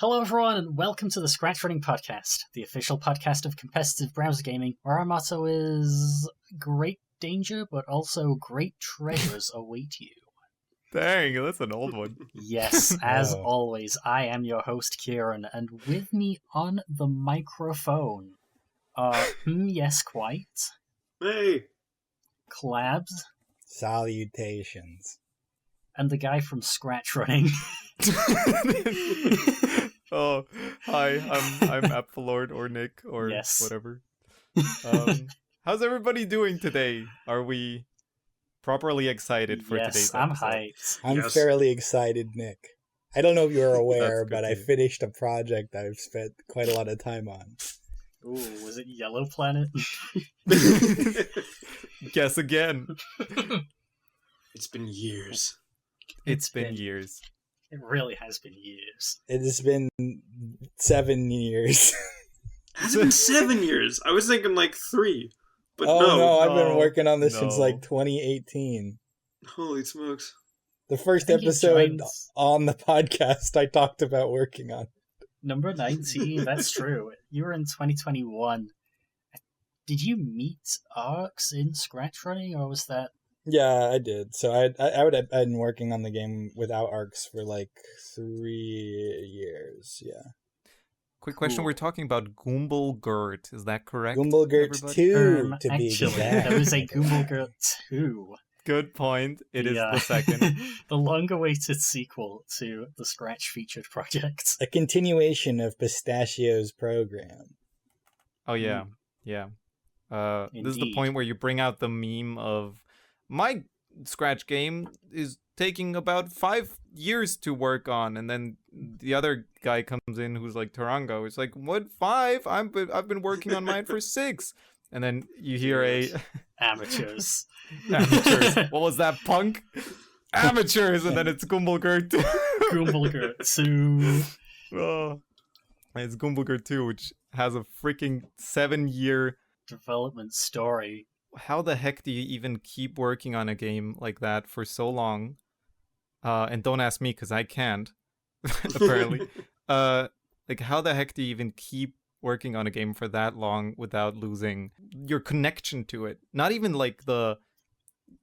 Hello everyone and welcome to the ScratchRunning podcast, the official podcast of competitive browser gaming, where our motto is great danger but also great treasures await you. Dang, that's an old one. Yes, as always, I am your host Kieran, and with me on the microphone yes quite. Hey! Clabs. Salutations. And the guy from ScratchRunning. Oh, hi, I'm Applord or Nick or whatever. How's everybody doing today? Are we properly excited for today's episode? I'm hyped. I'm fairly excited, Nick. I don't know if you're aware, but I finished a project I've spent quite a lot of time on. Ooh, was it Yellow Planet? Guess again. It's been years. It's been years. It really has been years. It has been 7 years. Has it been 7 years? I was thinking like 3. But I've been working on this since like 2018. Holy smokes. The first episode on the podcast I talked about working on. Number 19, that's true. You were in 2021. Did you meet Arcs in ScratchRunning, or was that... Yeah, I did. So I would have been working on the game without Arcs for like 3 years, yeah. Quick question, we're talking about Goomble Gurt, is that correct? Goomble Gurt 2, to be exact. There was a Goomble Gurt 2. Good point, it is the second. The long-awaited sequel to the Scratch-featured project. A continuation of Pistachio's program. Oh yeah, yeah. This is the point where you bring out the meme of, my Scratch game is taking about 5 years to work on, and then the other guy comes in who's like Tarango. It's like, what, 5? I've been working on mine for 6. And then you hear amateurs. Amateurs. What was that, punk? Amateurs, and then it's Goomble Gurt 2. Goomble Gurt 2. Oh, it's Goomble Gurt 2, which has a freaking 7-year development story. How the heck do you even keep working on a game like that for so long? And don't ask me, because I can't, apparently. Like, how the heck do you even keep working on a game for that long without losing your connection to it? Not even, like, the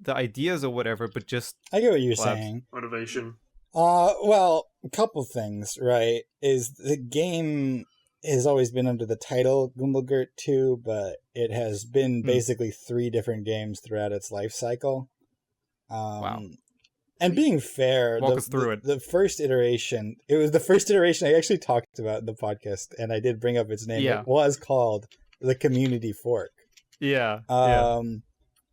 ideas or whatever, but just... I get what you're saying. Motivation. Well, a couple things, right? Is the game has always been under the title Goomble Gurt 2, but it has been basically 3 different games throughout its life cycle. Wow. And being fair, Walk us through it. The first iteration, it was the first iteration I actually talked about in the podcast, and I did bring up its name. Yeah. It was called the Community Fork. Yeah. And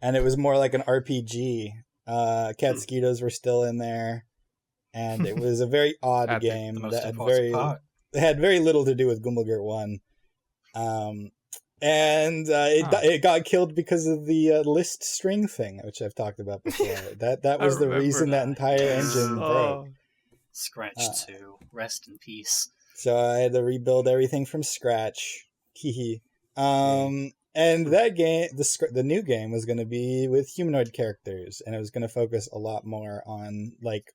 it was more like an RPG. Catsquitos were still in there, and it was a very odd game that had very little to do with Goomble Gurt 1. It got killed because of the list string thing, which I've talked about before. That was the reason that entire engine broke. Scratch 2, rest in peace. So I had to rebuild everything from scratch. And that game, the new game, was going to be with humanoid characters, and it was going to focus a lot more on like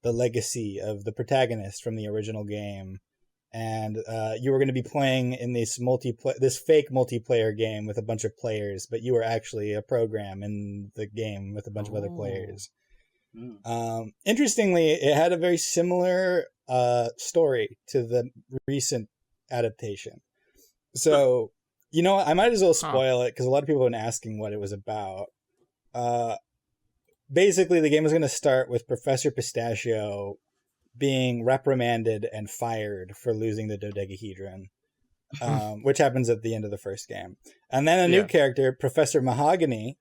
the legacy of the protagonist from the original game. And you were going to be playing in this fake multiplayer game with a bunch of players, but you were actually a program in the game with a bunch of other players. Interestingly, it had a very similar story to the recent adaptation. So, I might as well spoil it, because a lot of people have been asking what it was about. Basically, the game was going to start with Professor Pistachio being reprimanded and fired for losing the dodecahedron, which happens at the end of the first game. And then a new character, Professor Mahogany,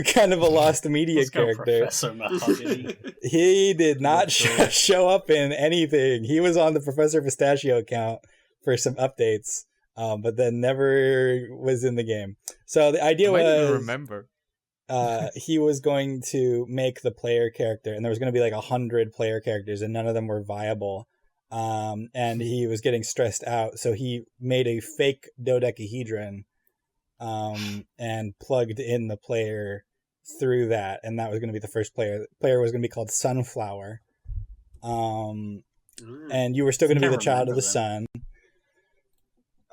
kind of a lost media character. Professor Mahogany. He did not show up in anything. He was on the Professor Pistachio account for some updates, but then never was in the game. So the idea was... I didn't remember. He was going to make the player character, and there was going to be like 100 player characters, and none of them were viable. And he was getting stressed out, so he made a fake dodecahedron, and plugged in the player through that, and that was going to be the first player. The player was going to be called Sunflower. and you were still going to be the child of the sun.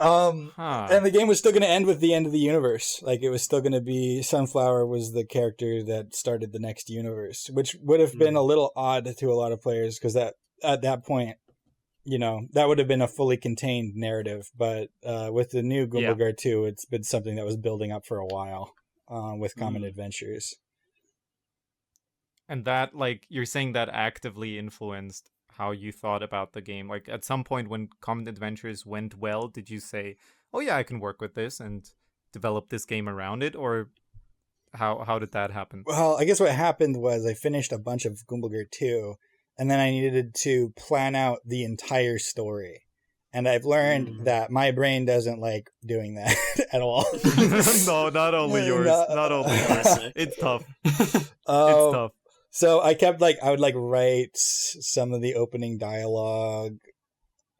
And the game was still going to end with the end of the universe. Like, it was still going to be Sunflower was the character that started the next universe, which would have been a little odd to a lot of players, because that at that point, that would have been a fully contained narrative. But with the new Goomble Gurt 2, it's been something that was building up for a while with Common Adventures. And that, like, you're saying that actively influenced how you thought about the game. Like, at some point when Common Adventures went well, did you say, oh yeah, I can work with this and develop this game around it? Or how did that happen? Well, I guess what happened was I finished a bunch of Goomble Gurt 2, and then I needed to plan out the entire story. And I've learned that my brain doesn't like doing that at all. No, not only yours. Not only yours. It's tough. It's tough. So I kept I would write some of the opening dialogue,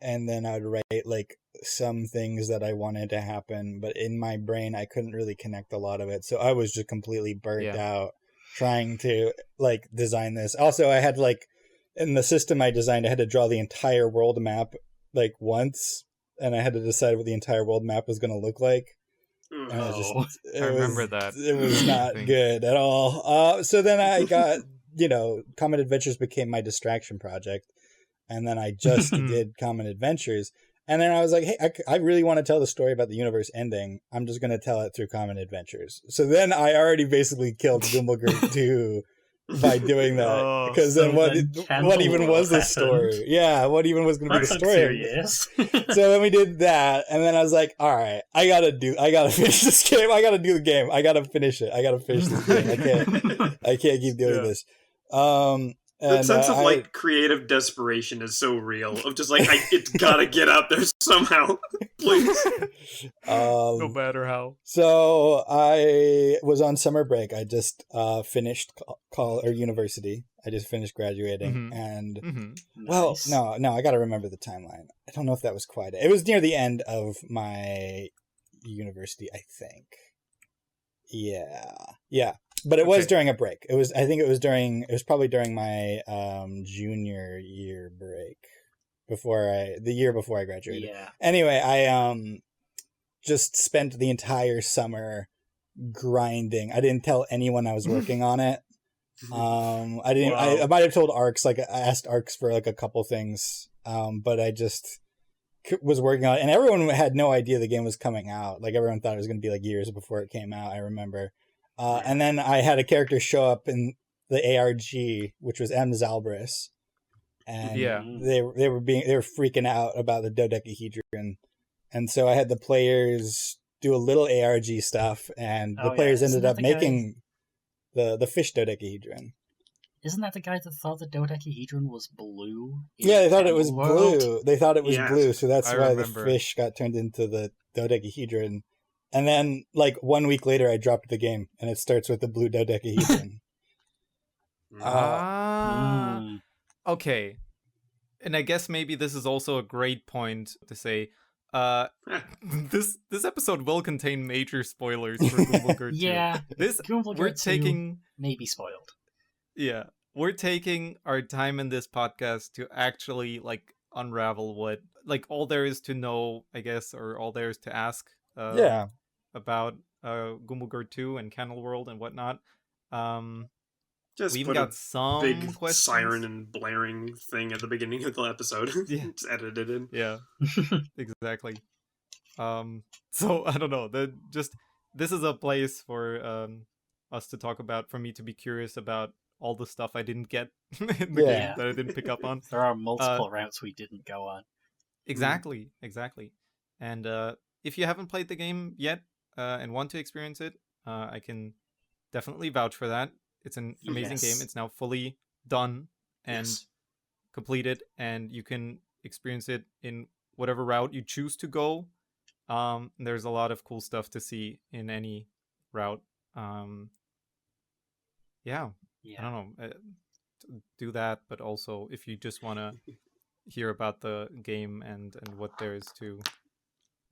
and then I would write some things that I wanted to happen, but in my brain I couldn't really connect a lot of it. So I was just completely burnt out trying to design this. Also, I had in the system I designed, I had to draw the entire world map once, and I had to decide what the entire world map was going to look like. And I remember that. It was not good at all. So then I got, Common Adventures became my distraction project. And then I just did Common Adventures. And then I was like, hey, I really want to tell the story about the universe ending. I'm just going to tell it through Common Adventures. So then I already basically killed Goomble Gurt 2 by doing that. Because then what even was the story? Yeah, what even was going to be the story? So then we did that. And then I was like, all right, I got to finish this game. I got to do the game. I got to finish it. I got to finish this game. I can't keep doing this. That sense of creative desperation is so real. Of just it's gotta get out there somehow, please. No matter how. So I was on summer break. I just finished university. I just finished graduating, and well, no, I got to remember the timeline. I don't know if that was quite it. It was near the end of my university, I think. Yeah. But it was during a break. It was probably during my junior year break, the year before I graduated. Yeah. Anyway, I just spent the entire summer grinding. I didn't tell anyone I was working on it. I might have told Arcs, I asked Arcs for a couple things, but I just was working on it, and everyone had no idea the game was coming out. Everyone thought it was going to be years before it came out, I remember. And then I had a character show up in the ARG, which was M. Zalbris, and they were freaking out about the dodecahedron, and so I had the players do a little ARG stuff, and the players ended up making the fish dodecahedron. Isn't that the guy that thought the dodecahedron was blue? Yeah, they thought it was blue. They thought it was blue, so that's why the fish got turned into the dodecahedron. And then, 1 week later, I dropped the game, and it starts with the blue dodecahedron. Okay. And I guess maybe this is also a great point to say, this episode will contain major spoilers for Goomble Gurt 2. Yeah, Goomble Gurt 2 may be spoiled. Yeah, we're taking our time in this podcast to actually, unravel what, all there is to know, I guess, or all there is to ask. About Goomble Gurt 2 and Candleworld and whatnot. We've got some big questions. Siren and blaring thing at the beginning of the episode. Just edited in. Yeah, exactly. So I don't know. This is a place for us to talk about. For me to be curious about all the stuff I didn't get in the game that I didn't pick up on. There are multiple routes we didn't go on. Exactly. And if you haven't played the game yet and want to experience it, I can definitely vouch for that. It's an amazing game. It's now fully done and completed, and you can experience it in whatever route you choose to go. There's a lot of cool stuff to see in any route. I don't know. Do that, but also if you just want to hear about the game and what there is to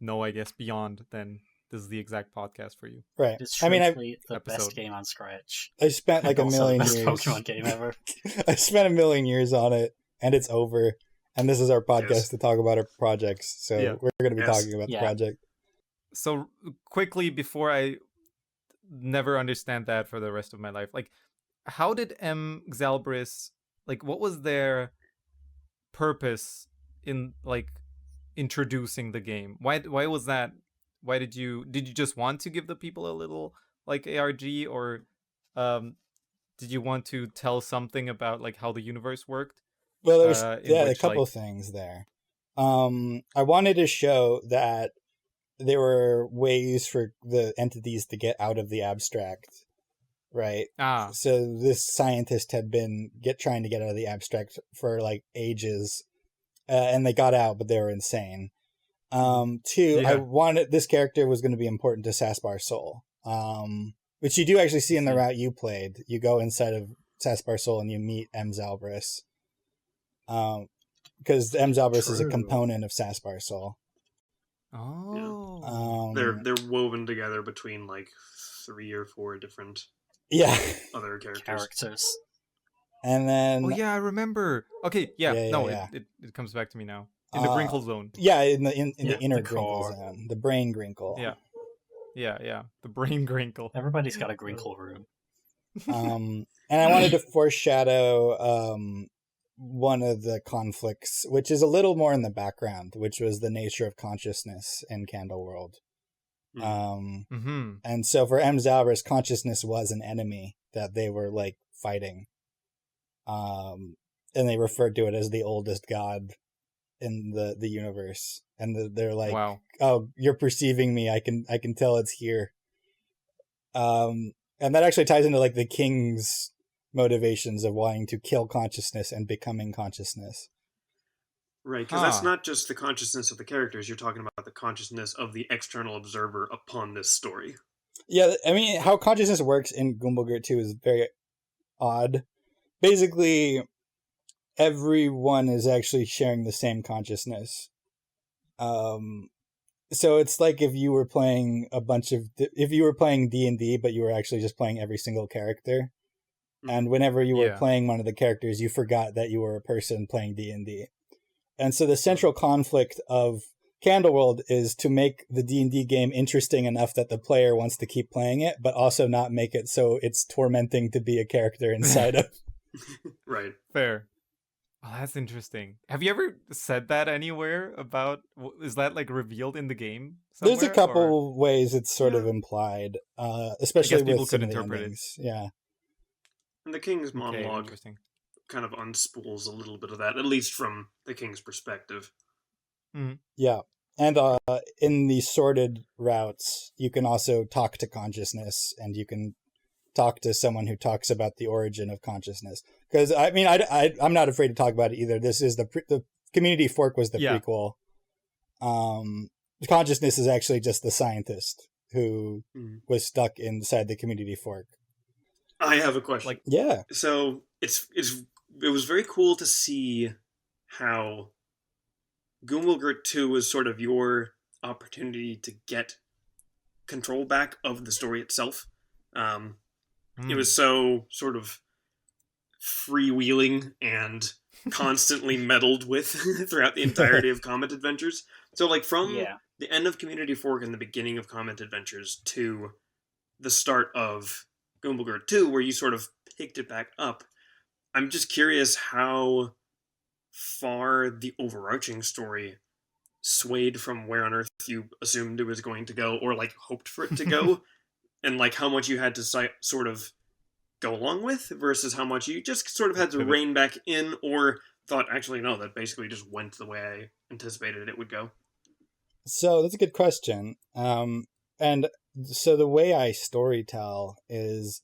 know, I guess, beyond, then this is the exact podcast for you. Right. It's truly the best game on Scratch. I spent a million years. Pokemon game ever. I spent a million years on it, and it's over. And this is our podcast Yes. to talk about our projects. So Yeah. we're going to be Yes. talking about the Yeah. project. So quickly, before I never understand that for the rest of my life, like, how did Xalbris, like, what was their purpose in, like, introducing the game? Why was that? Why did you just want to give the people a little, like, ARG, or did you want to tell something about, like, how the universe worked? Well, there's In a which, couple like... things there. I wanted to show that there were ways for the entities to get out of the abstract, right? So this scientist had been trying to get out of the abstract for like ages, and they got out, but they were insane. Two, I wanted this character was going to be important to Saspar's soul, which you do actually see in the route you played. You go inside of Saspar's soul and you meet Xalbris, because Xalbris is a component of Saspar's soul. Oh, they're woven together between like 3 or 4 different other characters. And then I remember. Okay, it comes back to me now. In the Grinkle zone. Yeah, in the inner Grinkle zone, the brain Grinkle. Yeah, the brain Grinkle. Everybody's got a Grinkle room. And I wanted to foreshadow one of the conflicts, which is a little more in the background, which was the nature of consciousness in Candleworld. And so for Xalbris, consciousness was an enemy that they were like fighting. And they referred to it as the oldest god in the universe. And they're like, wow. Oh, you're perceiving me. I can tell it's here. And that actually ties into like the king's motivations of wanting to kill consciousness and becoming consciousness. Right, because that's not just the consciousness of the characters. You're talking about the consciousness of the external observer upon this story. Yeah, I mean, how consciousness works in Goomble Gurt 2 is very odd. Basically, everyone is actually sharing the same consciousness. So it's like if you were playing if you were playing D&D, but you were actually just playing every single character. And whenever you were playing one of the characters, you forgot that you were a person playing D&D. And so the central conflict of Candleworld is to make the D&D game interesting enough that the player wants to keep playing it, but also not make it so it's tormenting to be a character inside of. Right. Fair. Oh, that's interesting. Have you ever said that anywhere about... Is that, like, revealed in the game somewhere? There's a couple ways it's sort of implied, especially with some of the endings. Yeah. And the King's monologue kind of unspools a little bit of that, at least from the King's perspective. Mm-hmm. Yeah. And in the sorted routes, you can also talk to consciousness, and you can talk to someone who talks about the origin of consciousness. Because, I mean, I'm not afraid to talk about it either. This is the Community Fork was the prequel. Consciousness is actually just the scientist who was stuck inside the Community Fork. I have a question. So it was very cool to see how Goomble Gurt 2 was sort of your opportunity to get control back of the story itself. It was so sort of freewheeling and constantly meddled with throughout the entirety of Comment Adventures. So like from the end of Community Fork and the beginning of Comment Adventures to the start of Goomble Gurt 2, where you sort of picked it back up, I'm just curious how far the overarching story swayed from where on earth you assumed it was going to go, or like hoped for it to go, and like how much you had to sort of go along with versus how much you just sort of had to rein back in, or thought, actually, no, that basically just went the way I anticipated it would go. So that's a good question. And so the way I storytell is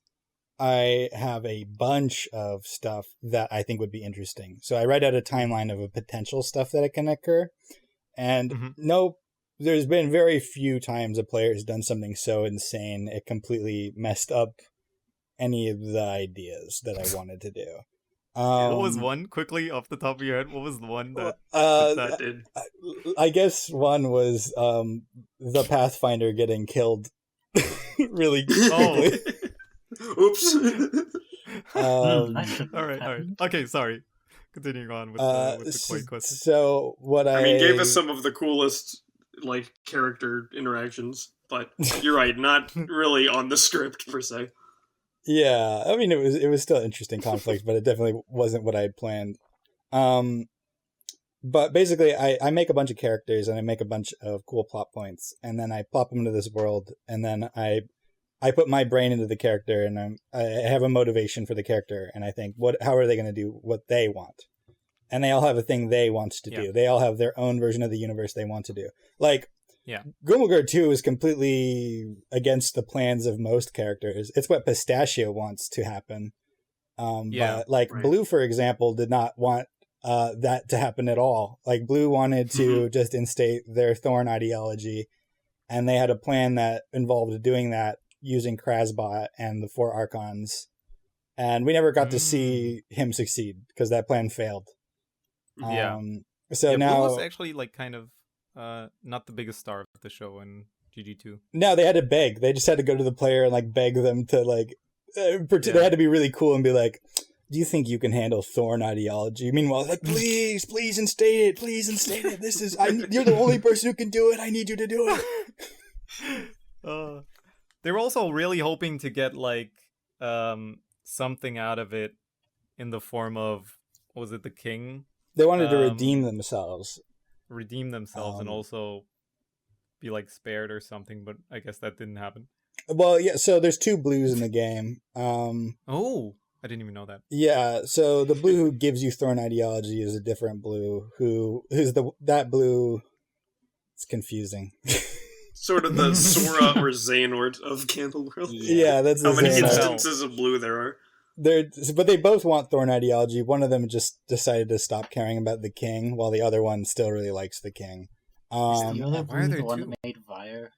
I have a bunch of stuff that I think would be interesting. So I write out a timeline of a potential stuff that can occur. And there's been very few times a player has done something so insane it completely messed up any of the ideas that I wanted to do. What was one, quickly, off the top of your head? What was the one that did? I guess one was the Pathfinder getting killed really quickly. Oops. All right. Okay, sorry. continuing on with the Quake question. So what I mean, gave us some of the coolest like character interactions, but you're right, not really on the script per se. Yeah, I mean it was still interesting conflict, but it definitely wasn't what I had planned. But basically, I make a bunch of characters and I make a bunch of cool plot points, and then I plop them into this world, and then I put my brain into the character, and I have a motivation for the character, and I think, how are they going to do what they want? And they all have a thing they want to do. They all have their own version of the universe they want to do. Like, Goomble Gurt 2 is completely against the plans of most characters. It's what Pistachio wants to happen. But like Blue, for example, did not want that to happen at all. Like Blue wanted to just instate their Thorn ideology, and they had a plan that involved doing that using Krasbot and the 4 Archons. And we never got to see him succeed because that plan failed. So now Blue was actually like kind of not the biggest star of the show in GG2. No, they had to beg. They just had to go to the player and like beg them to like they had to be really cool and be like, do you think you can handle Thorn ideology? Meanwhile, like, please instate it. Please instate it. This is you're the only person who can do it. I need you to do it. They were also really hoping to get like something out of it in the form of, was it the king? They wanted to redeem themselves. And also be like spared or something, but I guess that didn't happen. Well, yeah, so there's 2 blues in the game. Oh, I didn't even know that. Yeah, so the blue who gives you Thorn ideology is a different blue that blue. It's confusing. Sort of the Sora or Xehanort of Candleworld. Yeah, that's how many instances of blue there are. But they both want Thorn ideology. One of them just decided to stop caring about the king, while the other one still really likes the king. Is the other blue the one that made Vire?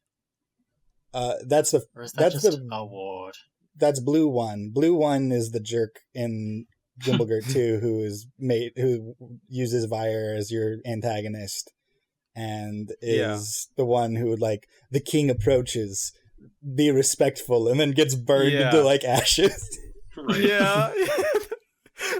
That's the award. That's Blue 1. Blue 1 is the jerk in Goomble Gurt 2 who uses Vire as your antagonist and is the one who would like, the king approaches, be respectful, and then gets burned into like ashes. Right. Yeah.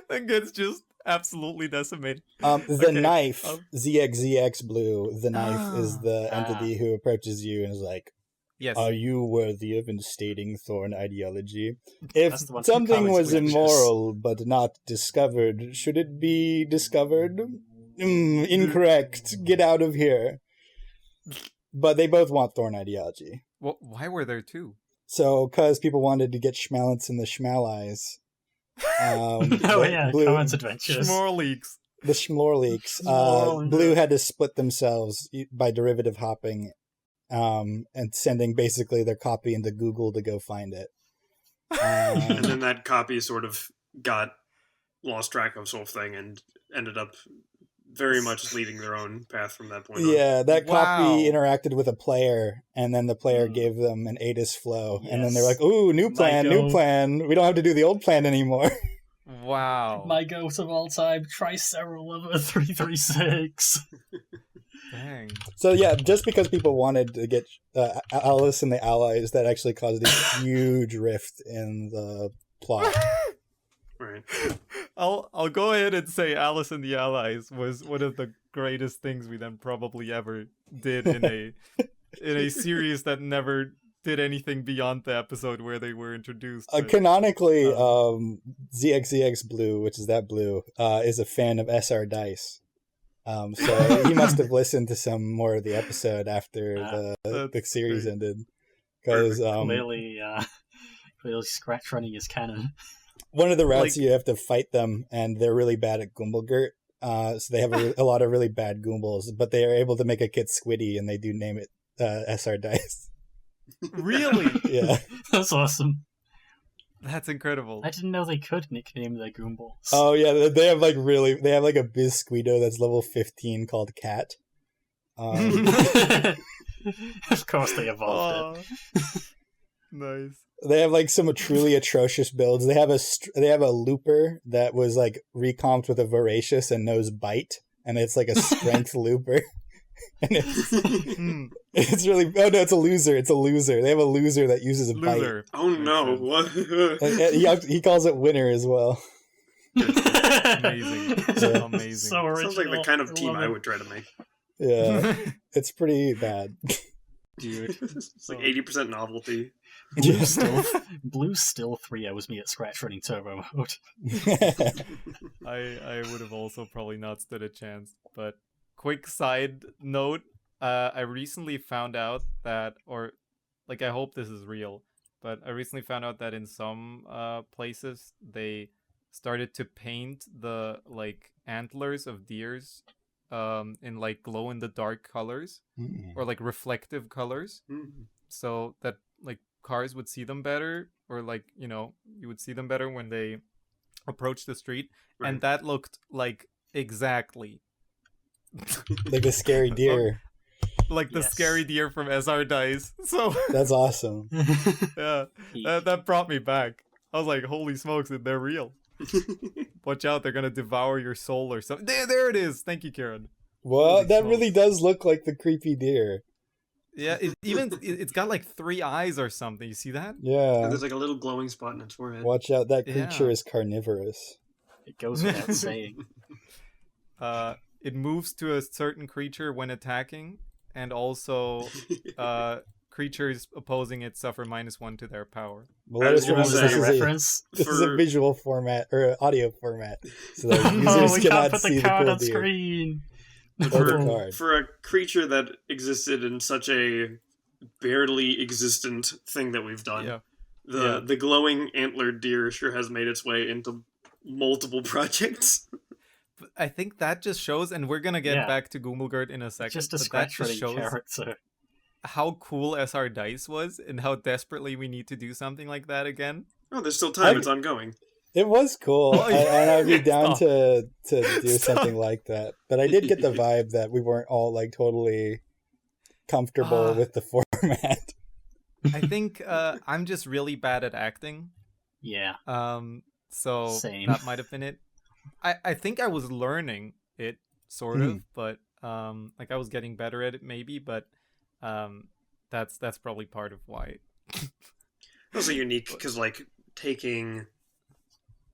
That gets just absolutely decimated. The knife, ZXZX Blue, the knife is the entity who approaches you and is like, yes. Are you worthy of instating Thorn ideology? If something was immoral but not discovered, should it be discovered? Incorrect. Get out of here. But they both want Thorn ideology. Well, why were there 2? So, because people wanted to get Schmalance and the Schmaleyes. Comments Adventures. Schmorleaks. The Schmorleaks. Blue had to split themselves by derivative hopping. And sending basically their copy into Google to go find it. And then that copy sort of got lost track of this whole thing and ended up very much leading their own path from that point on. Yeah, that copy interacted with a player, and then the player gave them an ATIS flow, and then they're like, ooh, new plan. We don't have to do the old plan anymore. Wow. My goat of all time, Triceratops Lover 336. Dang. So yeah, just because people wanted to get Alice and the Allies, that actually caused a huge rift in the plot. Right. I'll go ahead and say Alice and the Allies was one of the greatest things we then probably ever did in a series that never did anything beyond the episode where they were introduced. Canonically, ZXZX Blue, which is that Blue, is a fan of SR Dice. So he must have listened to some more of the episode after the series ended. Because clearly ScratchRunning is canon. One of the routes you have to fight them, and they're really bad at Goomble Gurt. So they have a lot of really bad Goombles, but they are able to make a kit Squiddy, and they do name it SR Dice. Really? Yeah. That's awesome. That's incredible. I didn't know they could nickname their Goombles. Oh yeah, they have like a Biscuito that's level 15 called Cat. Of course they evolved it. Nice. They have like some truly atrocious builds. They have a looper that was like recomped with a voracious and knows bite, and it's like a strength looper. And it's really it's a loser. It's a loser. They have a loser that uses a bite. Oh no! What? And he calls it winner as well. Amazing. So Amazing. original. Sounds like the kind of team Love I it. would try to make. Yeah, it's pretty bad. Dude. It's like 80% novelty. Blue still 3 hours me at ScratchRunning Turbo mode. I would have also probably not stood a chance. But quick side note, I recently found out that, or like I hope this is real, but I recently found out that in some places they started to paint the like antlers of deers in like glow in the dark colors or like reflective colors, so that like cars would see them better, or like, you know, you would see them better when they approach the street. Right. And that looked like exactly like a scary deer. Like the scary deer from SR Dice. So that's awesome. Yeah, that brought me back. I was like, holy smokes, they're real. Watch out, they're gonna devour your soul or something. There it is. Thank you, Karen. Well, holy that smokes. Really does look like the creepy deer. Yeah, it's got like 3 eyes or something. You see that? Yeah. And there's like a little glowing spot in its forehead. Watch out, that creature is carnivorous. It goes without saying. It moves to a certain creature when attacking, and also creatures opposing it suffer -1 to their power. Well, let us remember this is a visual format or audio format, so that users cannot see the cool on deer. Screen. For a creature that existed in such a barely existent thing that we've done, the glowing antlered deer sure has made its way into multiple projects. I think that just shows, and we're gonna get back to Goomble Gurt in a second. Just a ScratchRunning character. How cool SR Dice was, and how desperately we need to do something like that again. Oh, there's still time. It's ongoing. It was cool, and I'd be down to do something like that. But I did get the vibe that we weren't all like totally comfortable with the format. I think I'm just really bad at acting. Yeah. So Same. That might have been it. I think I was learning it, sort of, but like I was getting better at it maybe, but that's probably part of why. Also unique, because like taking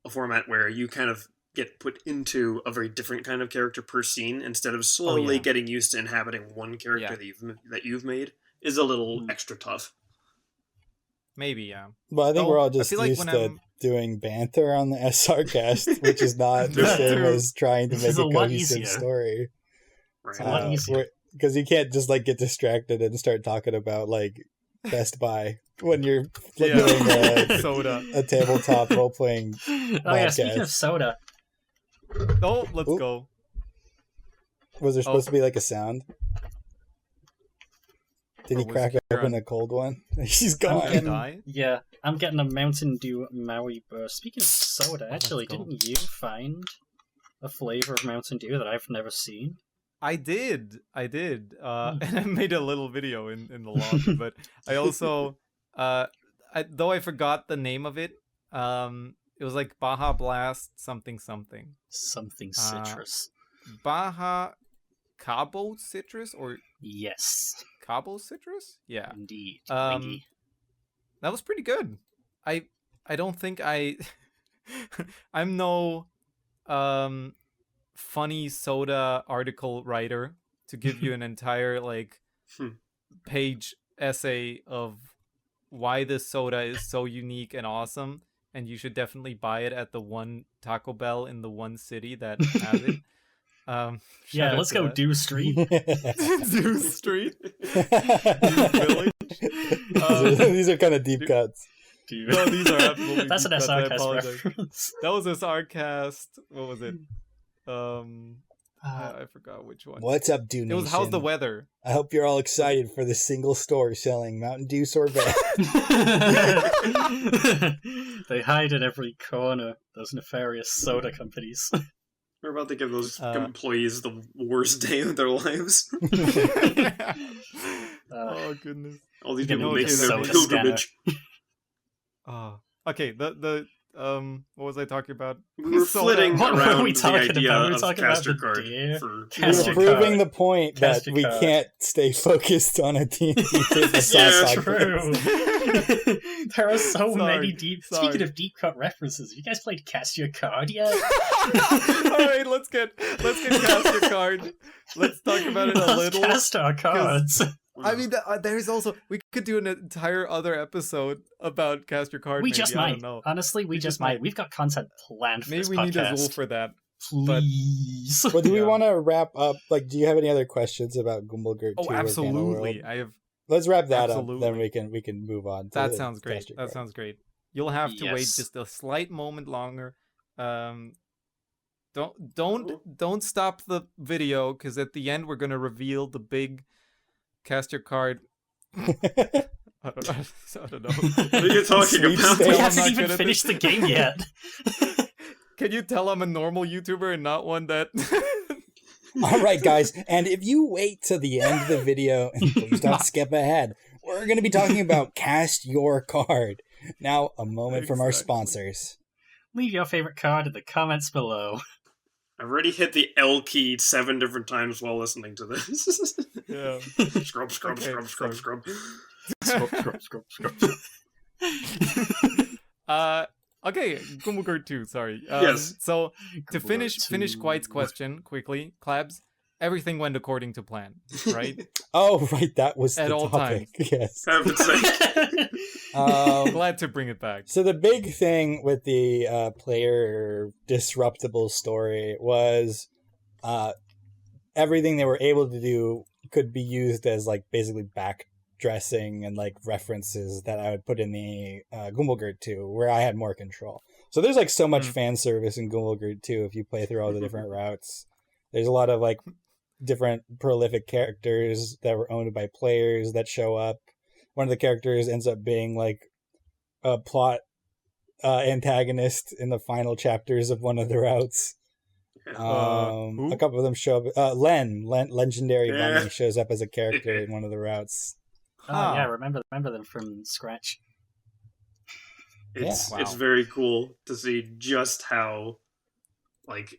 a format where you kind of get put into a very different kind of character per scene instead of slowly getting used to inhabiting one character that you've made is a little extra tough. Maybe, yeah. Well, I think we're all just used to doing banter on the SRCast, which is not the same as trying to make a cohesive story. Right. It's a lot easier. Because you can't just like get distracted and start talking about like Best Buy when you're doing a tabletop role-playing podcast. Speaking of soda. Oh, let's go. Was there supposed to be like a sound? Did he crack open a cold one? She's gone. I'm getting a Mountain Dew Maui Burst. Speaking of soda, actually, didn't you find a flavor of Mountain Dew that I've never seen? I did. And I made a little video in the lobby, but I also, though I forgot the name of it, it was like Baja Blast something. Something citrus. Baja Cabo citrus, or? Yes. Cabo citrus? Yeah. Indeed. That was pretty good. I don't think I'm no funny soda article writer to give you an entire like page essay of why this soda is so unique and awesome, and you should definitely buy it at the one Taco Bell in the one city that has it. Let's go Dew Street. Dew Street. Dew Village. These are kind of deep cuts. No, these are absolutely That's an SRCast reference. That was SRCast. What was it? I forgot which one. What's up, Dew Nation? It was How's the Weather? I hope you're all excited for the single store selling Mountain Dew sorbet. They hide in every corner, those nefarious soda companies. We're about to give those employees the worst day of their lives. Oh, goodness. All these people make their pilgrimage. Okay, what was I talking about? We were flitting around the idea of Caster Card. We're proving the point that we can't stay focused on a team. Yeah, true. There are so many Sorry. Speaking of deep cut references, have you guys played Cast Your Card yet? All right, let's get Cast Your Card. Let's talk about it a little. Cast our cards. I mean, there's also, we could do an entire other episode about Cast Your Card. We maybe. just I might. don't know. Honestly, we just might. We've got content planned for Maybe this we podcast. need a rule for that. Please. Well, do we want to wrap up? Like, do you have any other questions about Goomble Gurt 2 Oh, or absolutely. Candleworld? Let's wrap that Absolutely. up. Then we can move on. That sounds great. That sounds great. You'll have to wait Yes. just a slight moment longer. Don't stop the video, because at the end we're gonna reveal the big Cast Your Card. I don't know. What are you talking about? We I'm haven't not even good at finished the this. game yet. Can you tell I'm a normal YouTuber and not one that? All right, guys. And if you wait to the end of the video, and please don't skip ahead, we're going to be talking about Cast Your Card. Now, a moment from our Exactly. sponsors. Leave your favorite card in the comments below. I've already hit the L key 7 different times while listening to this. Yeah. Scrub, scrub, Okay, scrub, scrub, sorry. scrub. Okay, Goomble Gurt 2, sorry. Yes. So, to Goomble finish Gurt 2. Quite's question quickly, Clabs, everything went according to plan, right? Oh, right. That was At the all topic. Yes. Heaven's sake. Glad to bring it back. So the big thing with the player disruptible story was everything they were able to do could be used as like basically backdressing and like references that I would put in the Goomble Gurt 2, where I had more control. So there's like so much fan service in Goomble Gurt 2 if you play through all the different routes. There's a lot of like different prolific characters that were owned by players that show up. One of the characters ends up being like a plot antagonist in the final chapters of one of the routes. Who? A couple of them show up. Legendary Yeah. Bunny shows up as a character in one of the routes. Oh yeah, remember them from Scratch. It's Yeah. it's Wow. very cool to see just how like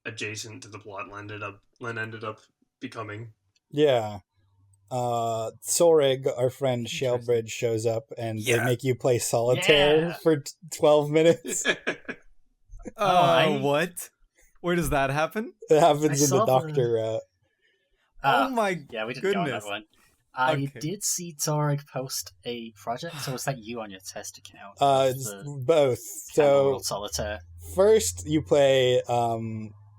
adjacent to the plot Len ended up becoming. Yeah. Sorig, our friend Shalebridge, shows up and they Yeah. make you play solitaire Yeah. for 12 minutes. What? Where does that happen? It I happens in the saw doctor route. Oh my Yeah, we didn't go on goodness. that one. I Okay. did see Torg post a project, so was that you on your test account? It's The both. So Candleworld Solitaire. first you play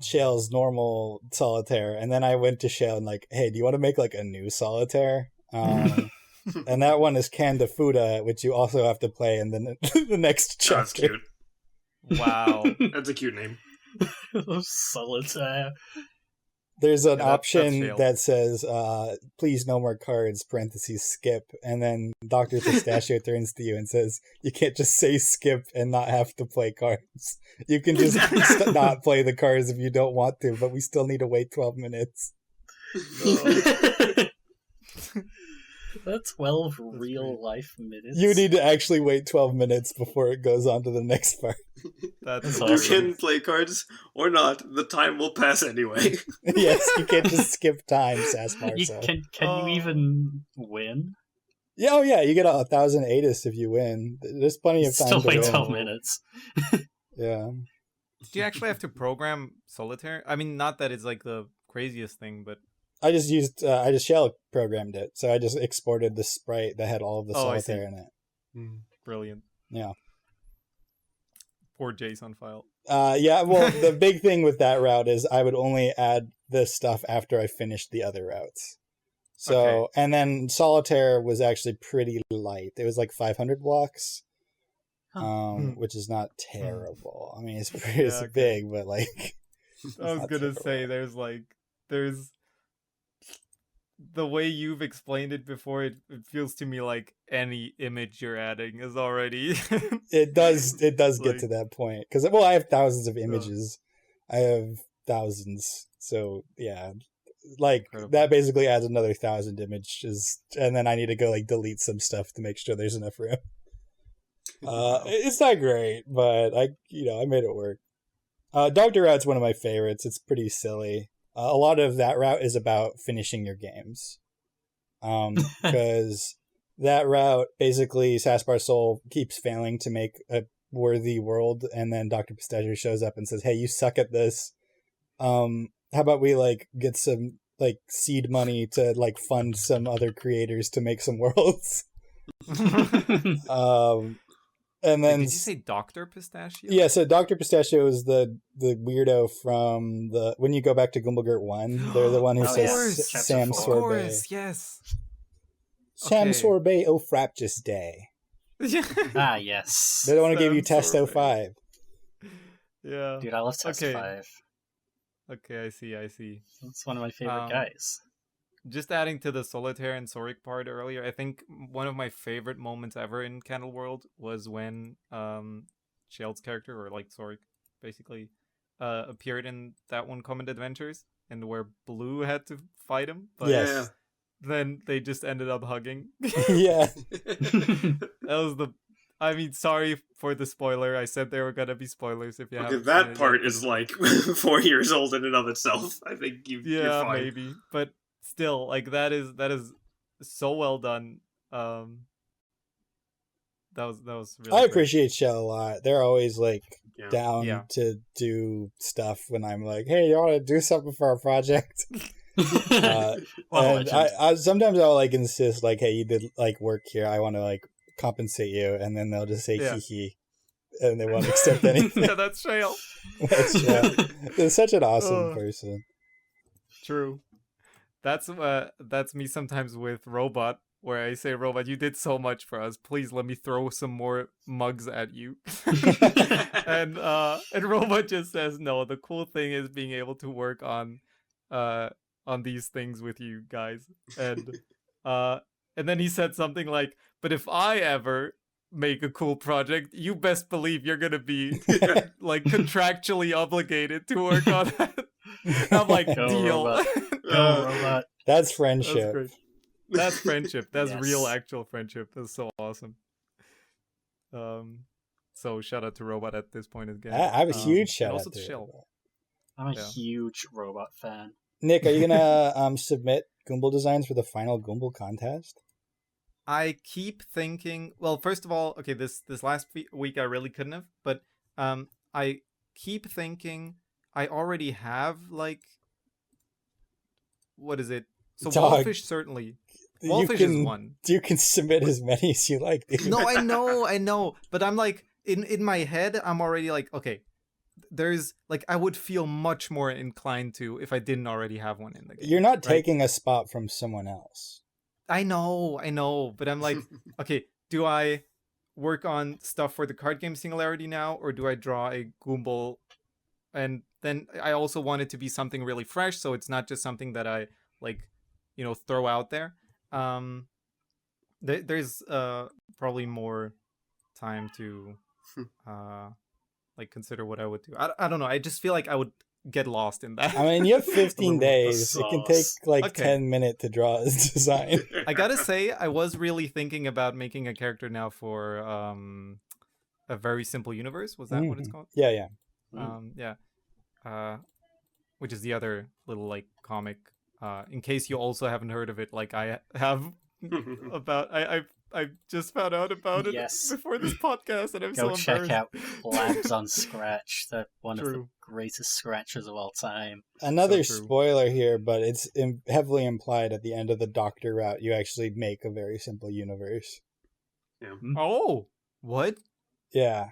Shale's normal solitaire, and then I went to Shale and like, hey, do you want to make like a new solitaire? And that one is Candafuda, which you also have to play in the next That's chapter. cute. Wow. That's a cute name. Solitaire. There's an Yeah, that's option Shale. that says, please no more cards, parentheses, skip. And then Dr. Pistachio turns to you and says, you can't just say skip and not have to play cards. You can just not play the cards if you don't want to, but we still need to wait 12 minutes. That's 12 real life minutes. You need to actually wait 12 minutes before it goes on to the next part. That's That's You hilarious. can play cards or not. The time will pass anyway. Yes, you can't just skip time, Sass Marceau. Can Oh. you even win? Yeah, oh yeah, you get 1,000 ATIS if you win. There's plenty of time Still to wait win. 12 minutes. Yeah. Do you actually have to program solitaire? I mean, not that it's like the craziest thing, but I just shell programmed it. So I just exported the sprite that had all of the Oh, I see. solitaire in it. brilliant. Yeah. Poor JSON file. Yeah, well, the big thing with that route is I would only add this stuff after I finished the other routes. So, Okay. and then solitaire was actually pretty light. It was like 500 blocks, which is not terrible. I mean, it's pretty Yeah, okay. big, but like... I was not gonna terrible. say there's the way you've explained it before, it feels to me like any image you're adding is already It does get Like- to that point. Because, well, I have thousands of images. I have thousands. So, yeah. Like, Incredible. that basically adds another 1,000 images. And then I need to go, like, delete some stuff to make sure there's enough room. It's not great, but I made it work. Doctor Route's one of my favorites. It's pretty silly. A lot of that route is about finishing your games. Because that route, basically, Saspar Soul keeps failing to make a worthy world, and then Dr. Pistachio shows up and says, "Hey, you suck at this. How about we like get some like seed money to like fund some other creators to make some worlds?" And then did you say Dr. Pistachio? Yeah, so Dr. Pistachio is the weirdo from the when you go back to Goomble Gurt 1, they're the one who says Sam Sorbet. Of course, yes. Sam Sorbet au fraptious day. Ah, yes. They don't want to give you Testo 5. Yeah. Dude, I love Testo 5. Okay, I see. That's one of my favorite guys. Just adding to the Solitaire and Sorik part earlier, I think one of my favorite moments ever in Candleworld was when Sheld's character, or like Sorik, basically, appeared in that one Comment Adventures, and where Blue had to fight him. But yes. Then they just ended up hugging. Yeah. That was the... I mean, sorry for the spoiler. I said there were gonna be spoilers if you haven't that seen it part yet. is like 4 years old in and of itself. I think you're fine. Maybe. But still, like that is so well done. That was really I appreciate Shell a lot. They're always like down Yeah. to do stuff when I'm like, "Hey, you want to do something for our project?" And I sometimes I'll like insist like, "Hey, you did like work here. I want to like compensate you," and then they'll just say hee hee, and they won't accept anything. Yeah, that's Shale. That's Shell. They're such an awesome person. True. That's me sometimes with Robot, where I say, "Robot, you did so much for us. Please let me throw some more mugs at you." and Robot just says, "No, the cool thing is being able to work on these things with you guys." And then he said something like, "But if I ever make a cool project, you best believe you're gonna be like contractually obligated to work on that." I'm like, deal. Robot. Go, Robot. That's friendship. That's great. That's friendship. That's Yes. real, actual friendship. That's so awesome. So shout out to Robot at this point again. I have a huge shout also out to to Shell. I'm a huge Robot fan. Nick, are you gonna submit Goomble designs for the final Goomble contest? I keep thinking. Well, first of all, okay, this last week I really couldn't have, but I keep thinking I already have like, what is it? So Dog. Wallfish certainly. Wallfish is one. You can submit as many as you like, dude. No, I know, but I'm like in my head, I'm already like, okay, there's like I would feel much more inclined to if I didn't already have one in the game. You're not right? taking a spot from someone else. I know, but I'm like, okay, do I work on stuff for the card game Singularity now, or do I draw a Goomble? And then I also want it to be something really fresh, so it's not just something that I like, throw out there. There's probably more time to like consider what I would do. I don't know. I just feel like I would get lost in that. I mean, you have 15 days. It can take like 10 minutes to draw a design. I gotta say, I was really thinking about making a character now for a Very Simple Universe. Was that what it's called? Yeah. Which is the other little like comic. In case you also haven't heard of it, like I have about I just found out about it before this podcast, and I'm so embarrassed. Go check out Labs on Scratch. They're one of the greatest scratchers of all time. Another spoiler here, but it's heavily implied at the end of the Doctor route, you actually make a Very Simple Universe. Yeah. Oh, what? Yeah.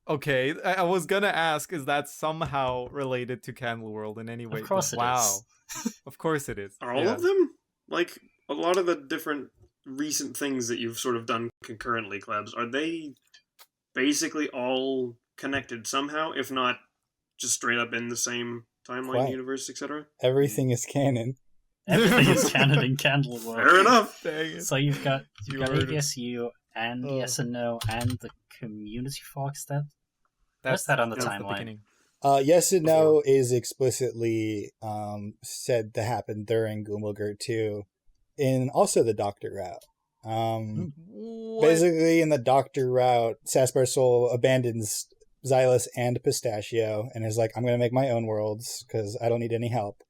Okay, I was gonna ask, is that somehow related to Candleworld in any way? Of course it is. Of course it is. Are all of them? Like, a lot of the different recent things that you've sort of done concurrently, Klebs, are they basically all connected somehow, if not just straight up in the same timeline, universe, etc.? Everything is canon. Everything is canon in Candleworld. Fair enough. So you've got ADSU and Yes and No and the Community Fox. That's that on the timeline. Yes and No is explicitly said to happen during Goomble Gurt 2, in also the Doctor route. Basically, in the Doctor route, Saspar Soul abandons Xylus and Pistachio and is like, "I'm going to make my own worlds because I don't need any help,"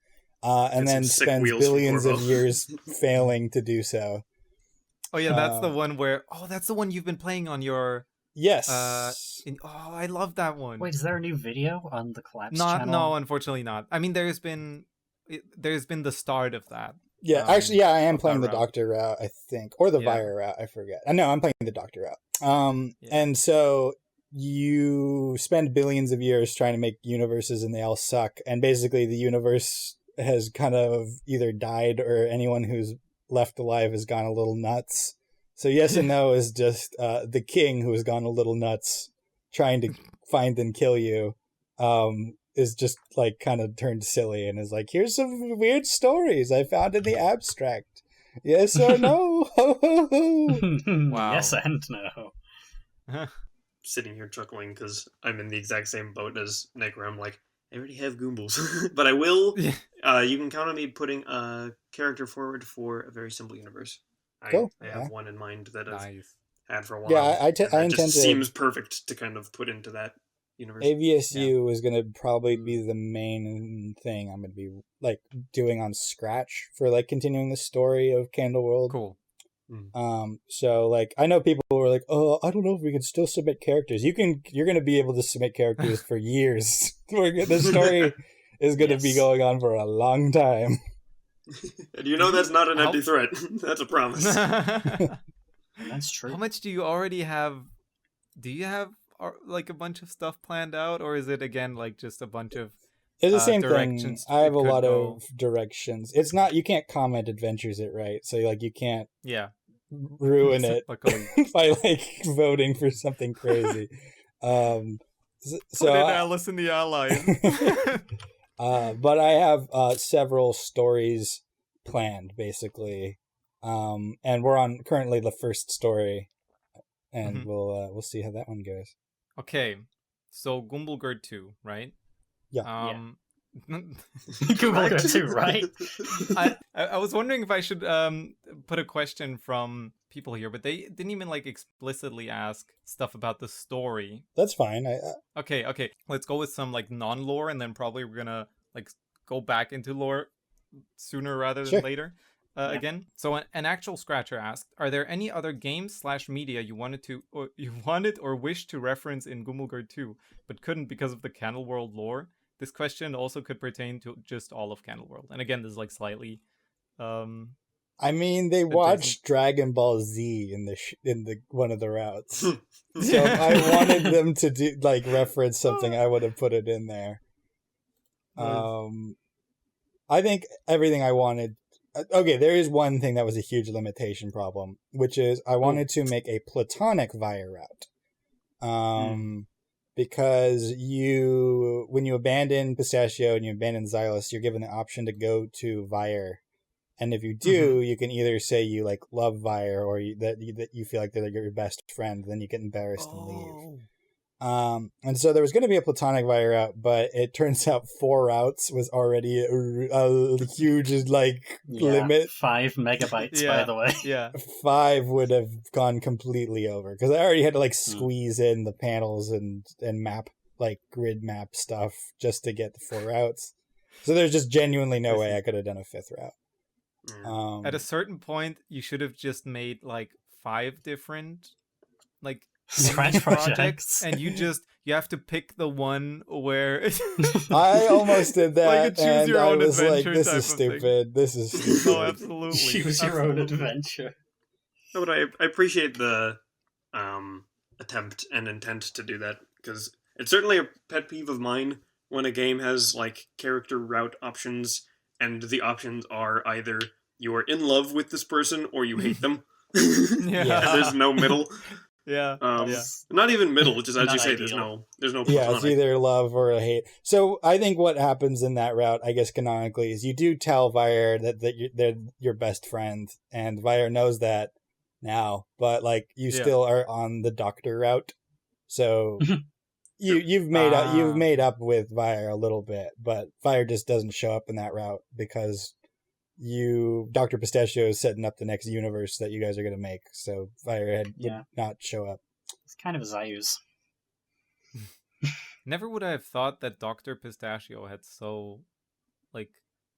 and then spends billions of years failing to do so. Oh yeah, that's the one where. Oh, that's the one you've been playing on your. Yes. I love that one. Wait, is there a new video on the Collapse channel? No, unfortunately not. I mean, there's been the start of that. Yeah, actually, yeah, I am playing the route. Doctor route, I think, or the Vire route. I forget. No, I'm playing the Doctor route. And so you spend billions of years trying to make universes, and they all suck. And basically, the universe has kind of either died, or anyone who's left alive has gone a little nuts. So Yes and No is just the king who has gone a little nuts, trying to find and kill you. Is just like kind of turned silly and is like, here's some weird stories I found in the abstract. Yes or no? Wow. Yes and no. Sitting here chuckling because I'm in the exact same boat as Nick, where I'm like, I already have Goombles. But I will. You can count on me putting a character forward for a very simple universe. Cool. I have one in mind that I've had for a while. Yeah, I intend to. Seems perfect to kind of put into that universe. AVSU is going to probably be the main thing I'm going to be like doing on Scratch for like continuing the story of Candleworld. Cool. So like I know people who are like, oh, I don't know if we can still submit characters. You're going to be able to submit characters for years. The story is going to be going on for a long time. And you know that's not an empty threat. That's a promise. That's true. How much do you already have? Do you have like a bunch of stuff planned out, or is it again like just a bunch of it's the same thing. I have a lot of directions. It's not, you can't comment adventures it right, so like you can't ruin it by like voting for something crazy. So put in Alice in the Allies. But I have several stories planned basically, and we're on currently the first story, and we'll see how that one goes. Okay, so Goomble Gurt 2, right? Yeah. Goomble Gurt 2, right? I was wondering if I should put a question from people here, but they didn't even like explicitly ask stuff about the story. That's fine. Okay. Let's go with some like non-lore, and then probably we're gonna like go back into lore sooner rather than later. Again, so an actual scratcher asked, are there any other games/media you wanted or wished to reference in Goomble Gurt 2 but couldn't because of the Candleworld lore? This question also could pertain to just all of Candleworld. And again, this is like slightly I mean, they watched Dragon Ball Z in the one of the routes. So if I wanted them to do like reference something, I would have put it in there. I think everything I wanted. Okay, there is one thing that was a huge limitation problem, which is I wanted to make a platonic Vire route. Because when you abandon Pistachio and you abandon Xylus, you're given the option to go to Vire. And if you do, you can either say you like love Vire or that you feel like they're like your best friend, then you get embarrassed and leave. And so there was going to be a platonic Vire route, but it turns out 4 routes was already a huge limit. 5 megabytes, by the way. Yeah, 5 would have gone completely over because I already had to like squeeze in the panels and map like grid map stuff just to get the 4 routes. So there's just genuinely no way I could have done a 5th route. At a certain point, you should have just made like 5 different like Scratch projects, and you have to pick the one where I almost did that, like a choose your own adventure like, this is stupid. This is stupid. Oh, absolutely. Choose your own adventure. No, but I appreciate the attempt and intent to do that, because it's certainly a pet peeve of mine when a game has like character route options and the options are either you are in love with this person or you hate them. And there's no middle. Not even middle, just as you say, there's no platonic. Yeah, it's either love or a hate. So I think what happens in that route, I guess canonically, is you do tell Vire that they're your best friend, and Vire knows that now, but like you still are on the Doctor route. So you've made up with Vire a little bit, but Vire just doesn't show up in that route because Dr. Pistachio is setting up the next universe that you guys are going to make, so Firehead would not show up. It's kind of a Zayus. Never would I have thought that Dr. Pistachio had so, like,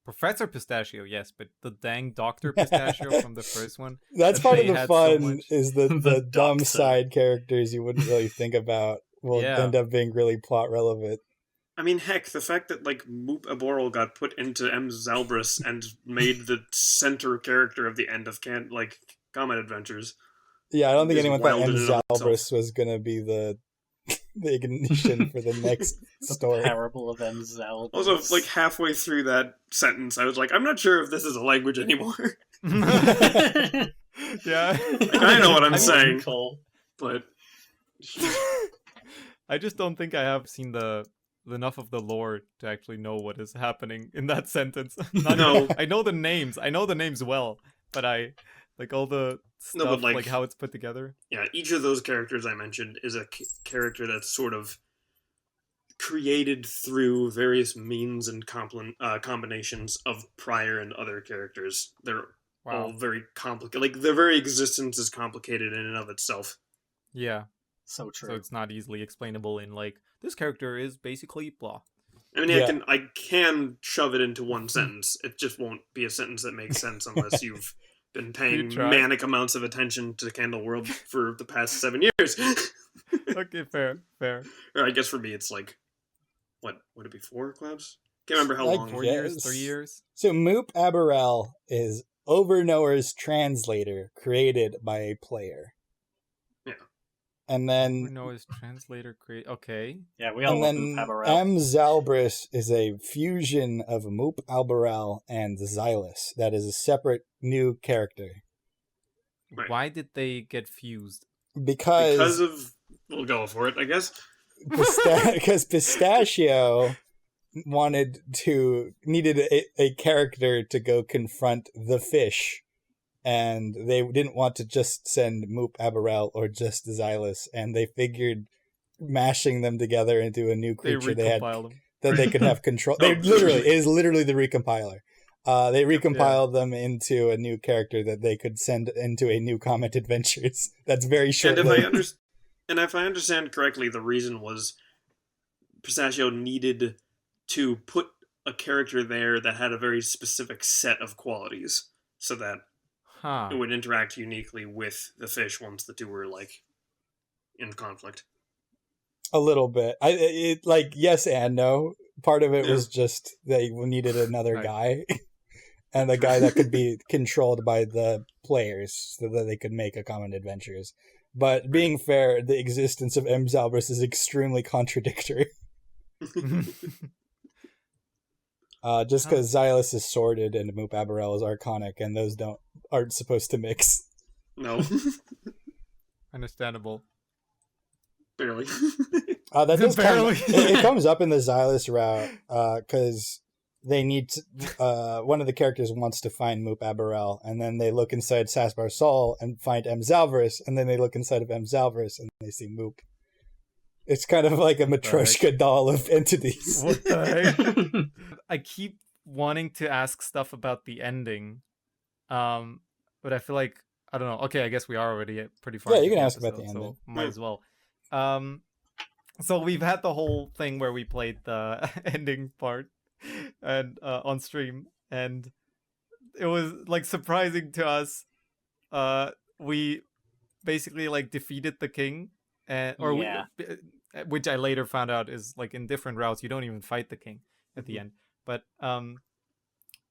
Professor Pistachio, yes, but the dang Dr. Pistachio from the first one. That's part of the fun, is the The dumb doctor. side characters you wouldn't really think about will end up being really plot relevant. I mean, heck, the fact that, like, Moop Aboral got put into M. Zalbris and made the center character of the end of Comet Adventures. Yeah, I don't think anyone thought M. Zalbris was going to be the ignition for the next story. The parable of M. Zalbris. Also, like, halfway through that sentence, I was like, I'm not sure if this is a language anymore. Yeah. I know what I'm saying, but... I just don't think I have seen enough of the lore to actually know what is happening in that sentence. No. I know the names. I know the names well, but I like all the stuff, like how it's put together. Yeah, each of those characters I mentioned is a character that's sort of created through various means and combinations of prior and other characters. They're all very complicated. Like, their very existence is complicated in and of itself. Yeah. So true. So it's not easily explainable in, like, this character is basically blah. I mean, I can shove it into one sentence. It just won't be a sentence that makes sense unless you've been paying manic amounts of attention to Candleworld for the past 7 years. Okay, fair. Or I guess for me, it's like, what would it be, 4 clubs? Can't remember how long. 4 years, 3 years. So Moop Aboral is Overknower's translator, created by a player. Yeah. And then Overknower's translator okay. Yeah, we all love Moop Aboral. M. Zalbris is a fusion of Moop Aboral and Xylus. That is a separate new character. Right. Why did they get fused? Because of... We'll go for it, I guess. Because Pistachio needed a character to go confront the fish, and they didn't want to just send Moop Aboral or just Xylus, and they figured mashing them together into a new creature that they could have control. It is literally the recompiler. They recompiled them into a new character that they could send into a new Comet Adventures. That's very short. And if I understand correctly, the reason was Pistachio needed to put a character there that had a very specific set of qualities, so that it would interact uniquely with the fish once the two were, like, in conflict. A little bit. Yes and no. Part of it was just they needed another guy, and a guy that could be controlled by the players so that they could make a Comet Adventures. But being fair, the existence of M. Zalbris is extremely contradictory. Just because Xylus is sorted and Moop Aboral is archonic, and those aren't supposed to mix. No. Understandable. Barely. That does barely. It comes up in the Xylus route because they need to, one of the characters wants to find Moop Aboral, and then they look inside Sasbar Sol and find M. Zalbris, and then they look inside of M. Zalbris and they see Moop. It's kind of like a Matryoshka doll of entities. What the heck? I keep wanting to ask stuff about the ending, but I feel like, I don't know. Okay, I guess we are already pretty far. Yeah, you can ask about the ending. So might as well. So we've had the whole thing where we played the ending part and on stream, and it was like surprising to us. We basically like defeated the king, which I later found out is like in different routes you don't even fight the king at the end. But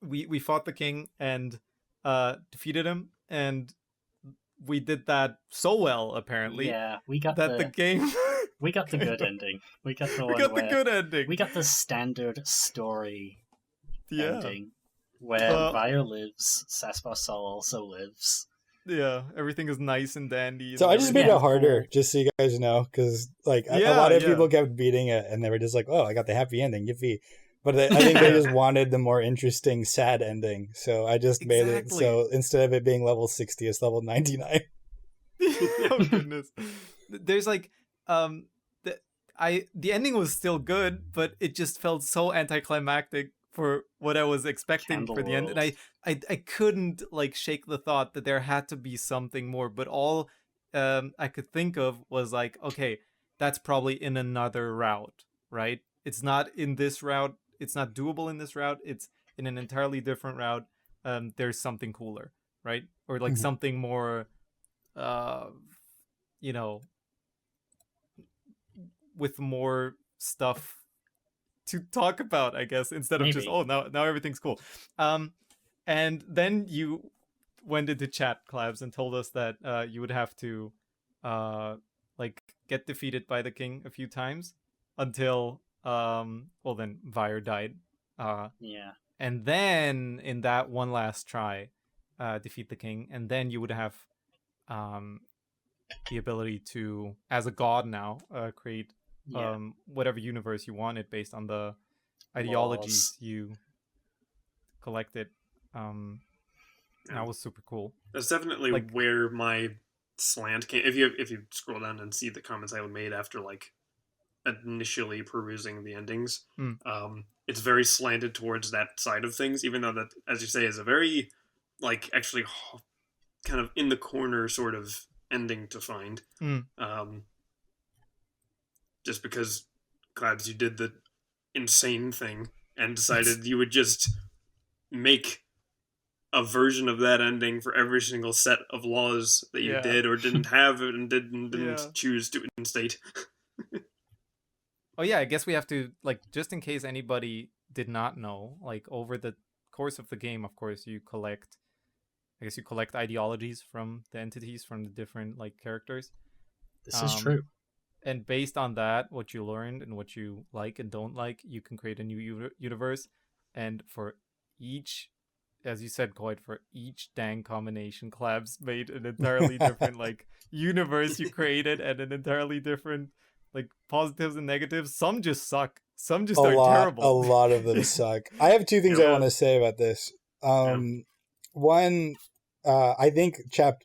we fought the king and defeated him, and we did that so well apparently. Yeah, we got the game. We got the good ending. We got the good ending. We got the standard story ending where Vire lives, Sasbar Sol also lives. Yeah, everything is nice and dandy. So I just made it harder, just so you guys know, because like a lot of people kept beating it, and they were just like, "Oh, I got the happy ending, yippee!" But I think they just wanted the more interesting, sad ending. So I just made it so instead of it being level 60, it's level 99. Oh goodness! There's like the ending was still good, but it just felt so anticlimactic for what I was expecting for the end, and I couldn't like shake the thought that there had to be something more. But all I could think of was like, okay, that's probably in another route, right? It's not in this route. It's not doable in this route. It's in an entirely different route, there's something cooler, right? Or like Mhm. something more, with more stuff to talk about, I guess, instead of just, Maybe. now everything's cool. And then you went into chat, Clabs, and told us that you would have to get defeated by the king a few times until then Vire died. Yeah. And then in that one last try, defeat the king, and then you would have the ability to, as a god now, create whatever universe you wanted based on the ideologies you collected. That was super cool. That's definitely where my slant came. If you scroll down and see the comments I made after initially perusing the endings, it's very slanted towards that side of things, even though that, as you say, is a very actually kind of in the corner sort of ending to find. Just because, Clabs, you did the insane thing and decided you would just make a version of that ending for every single set of laws that you did or didn't have and didn't choose to instate. Oh yeah, I guess we have to, just in case anybody did not know, over the course of the game, of course, you collect ideologies from the entities, from the different characters. This is true. And based on that, what you learned and what you like and don't like, you can create a new universe. And for each, as you said, Coit, for each dang combination, Clabs made an entirely different universe you created, and an entirely different positives and negatives. Some just suck. Some just are terrible. A lot of them suck. I have two things I want to say about this. One, I think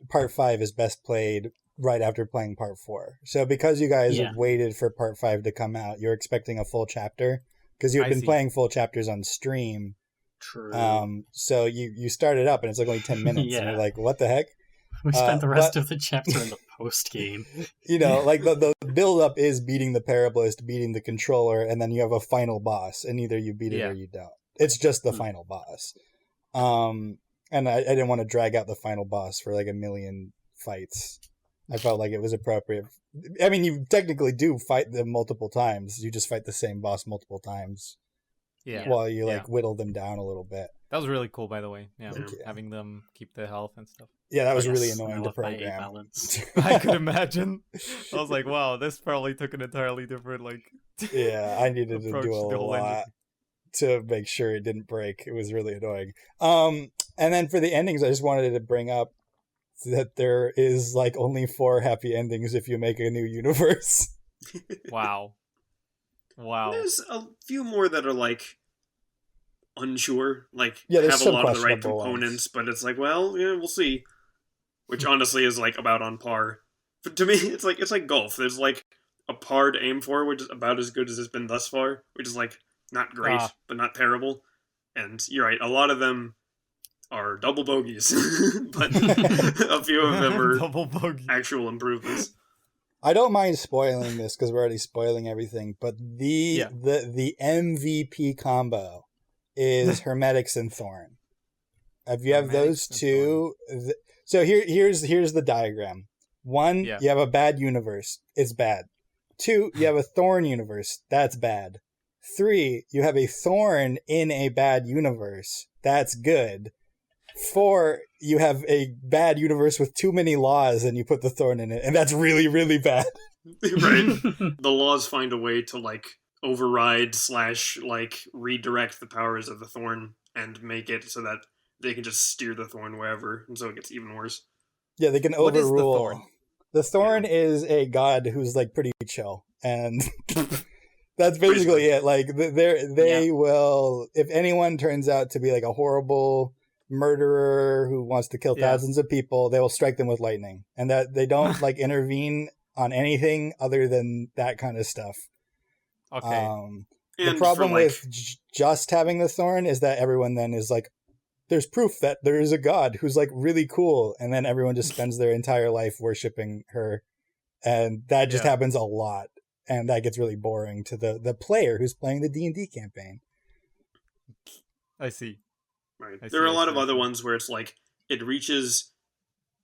part 5 is best played right after playing part 4. So because you guys have waited for part 5 to come out, you're expecting a full chapter because you've been playing full chapters on stream. True. So you start it up and it's only 10 minutes and you're like, what the heck? We spent the rest of the chapter in the post game. The build up is beating the Parablist, beating the controller, and then you have a final boss, and either you beat it or you don't. It's just the final boss. And I didn't want to drag out the final boss for a million fights. I felt like it was appropriate. I mean, you technically do fight them multiple times. You just fight the same boss multiple times. Yeah. While you whittle them down a little bit. That was really cool, by the way. Yeah, having them keep the health and stuff. Yeah, that was really annoying to program. I could imagine. I was like, wow, this probably took an entirely different Yeah, I needed to do a lot to make sure it didn't break. It was really annoying. And then for the endings, I just wanted to bring up that there is only 4 happy endings if you make a new universe. Wow. There's a few more that are unsure, have a lot of the right components, but it's we'll see. Which honestly is about on par. But to me, it's like golf. There's a par to aim for, which is about as good as it's been thus far, which is not great, but not terrible. And you're right, a lot of them are double bogeys, but a few of them are actual improvements. I don't mind spoiling this because we're already spoiling everything, but the MVP combo is Hermetics and Thorn. If you have those two, so here's the diagram. 1, you have a bad universe. It's bad. 2, you have a Thorn universe. That's bad. 3, you have a Thorn in a bad universe. That's good. 4, you have a bad universe with too many laws and you put the Thorn in it, and that's really, really bad. Right. The laws find a way to override / redirect the powers of the Thorn and make it so that they can just steer the Thorn wherever, and so it gets even worse. Yeah, they can overrule. What is the Thorn? The Thorn is a god who's pretty chill, and that's basically it. They will, if anyone turns out to be a horrible murderer who wants to kill thousands of people, they will strike them with lightning, and that they don't intervene on anything other than that kind of stuff. Okay. The problem with just having the Thorn is that everyone then is there's proof that there is a god who's really cool, and then everyone just spends their entire life worshiping her, and that just happens a lot, and that gets really boring to the player who's playing the D&D campaign. I see. Right. I There are a see, I lot see, of I other see. ones where it's like it reaches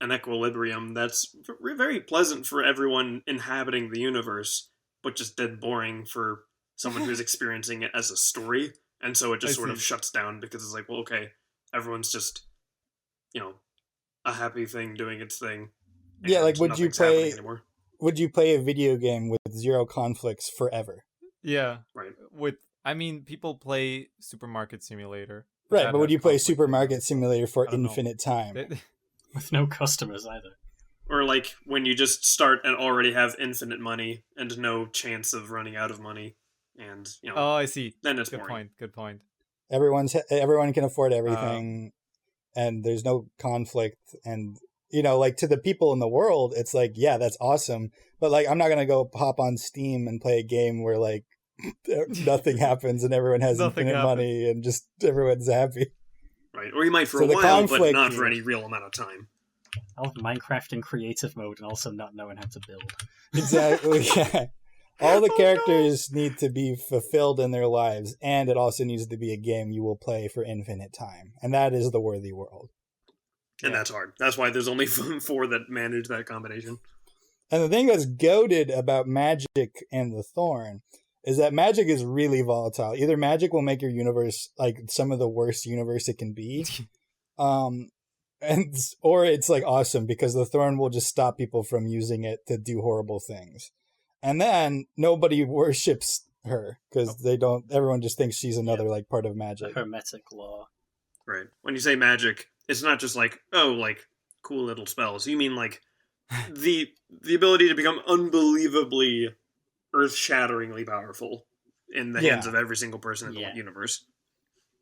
an equilibrium that's very pleasant for everyone inhabiting the universe, but just dead boring for someone who's experiencing it as a story. And so it I just sort of see. shuts down because it's like, well, okay, everyone's just, you know, a happy thing doing its thing. Yeah, like and nothing's happening anymore. would you play a video game with zero conflicts forever? Yeah. Right. I mean, people play Supermarket Simulator. Right, but would has you play conflict, Supermarket Simulator for I don't know. infinite time? With no customers either. Or like when you just start and already have infinite money and no chance of running out of money, and Oh, I see. then it's Good boring. point. Good point. Everyone can afford everything, and there's no conflict. And like to the people in the world, it's like, yeah, that's awesome. But like, I'm not gonna go hop on Steam and play a game where like nothing happens and everyone has infinite money and just everyone's happy. Right, or you might for a while, but not for any real amount of time. I love Minecraft in creative mode and also not knowing how to build. Exactly, yeah. All the characters need to be fulfilled in their lives, and it also needs to be a game you will play for infinite time. And that is the worthy world. And that's hard. That's why there's only 4 that manage that combination. And the thing that's goated about Magic and the Thorn is that Magic is really volatile. Either Magic will make your universe like some of the worst universe it can be, or it's like awesome because the Thorn will just stop people from using it to do horrible things. And then nobody worships her because they don't. Everyone just thinks she's another like part of Magic. The hermetic law. Right. When you say magic, it's not just like, oh, like cool little spells. You mean like the ability to become unbelievably earth-shatteringly powerful in the hands of every single person in the universe.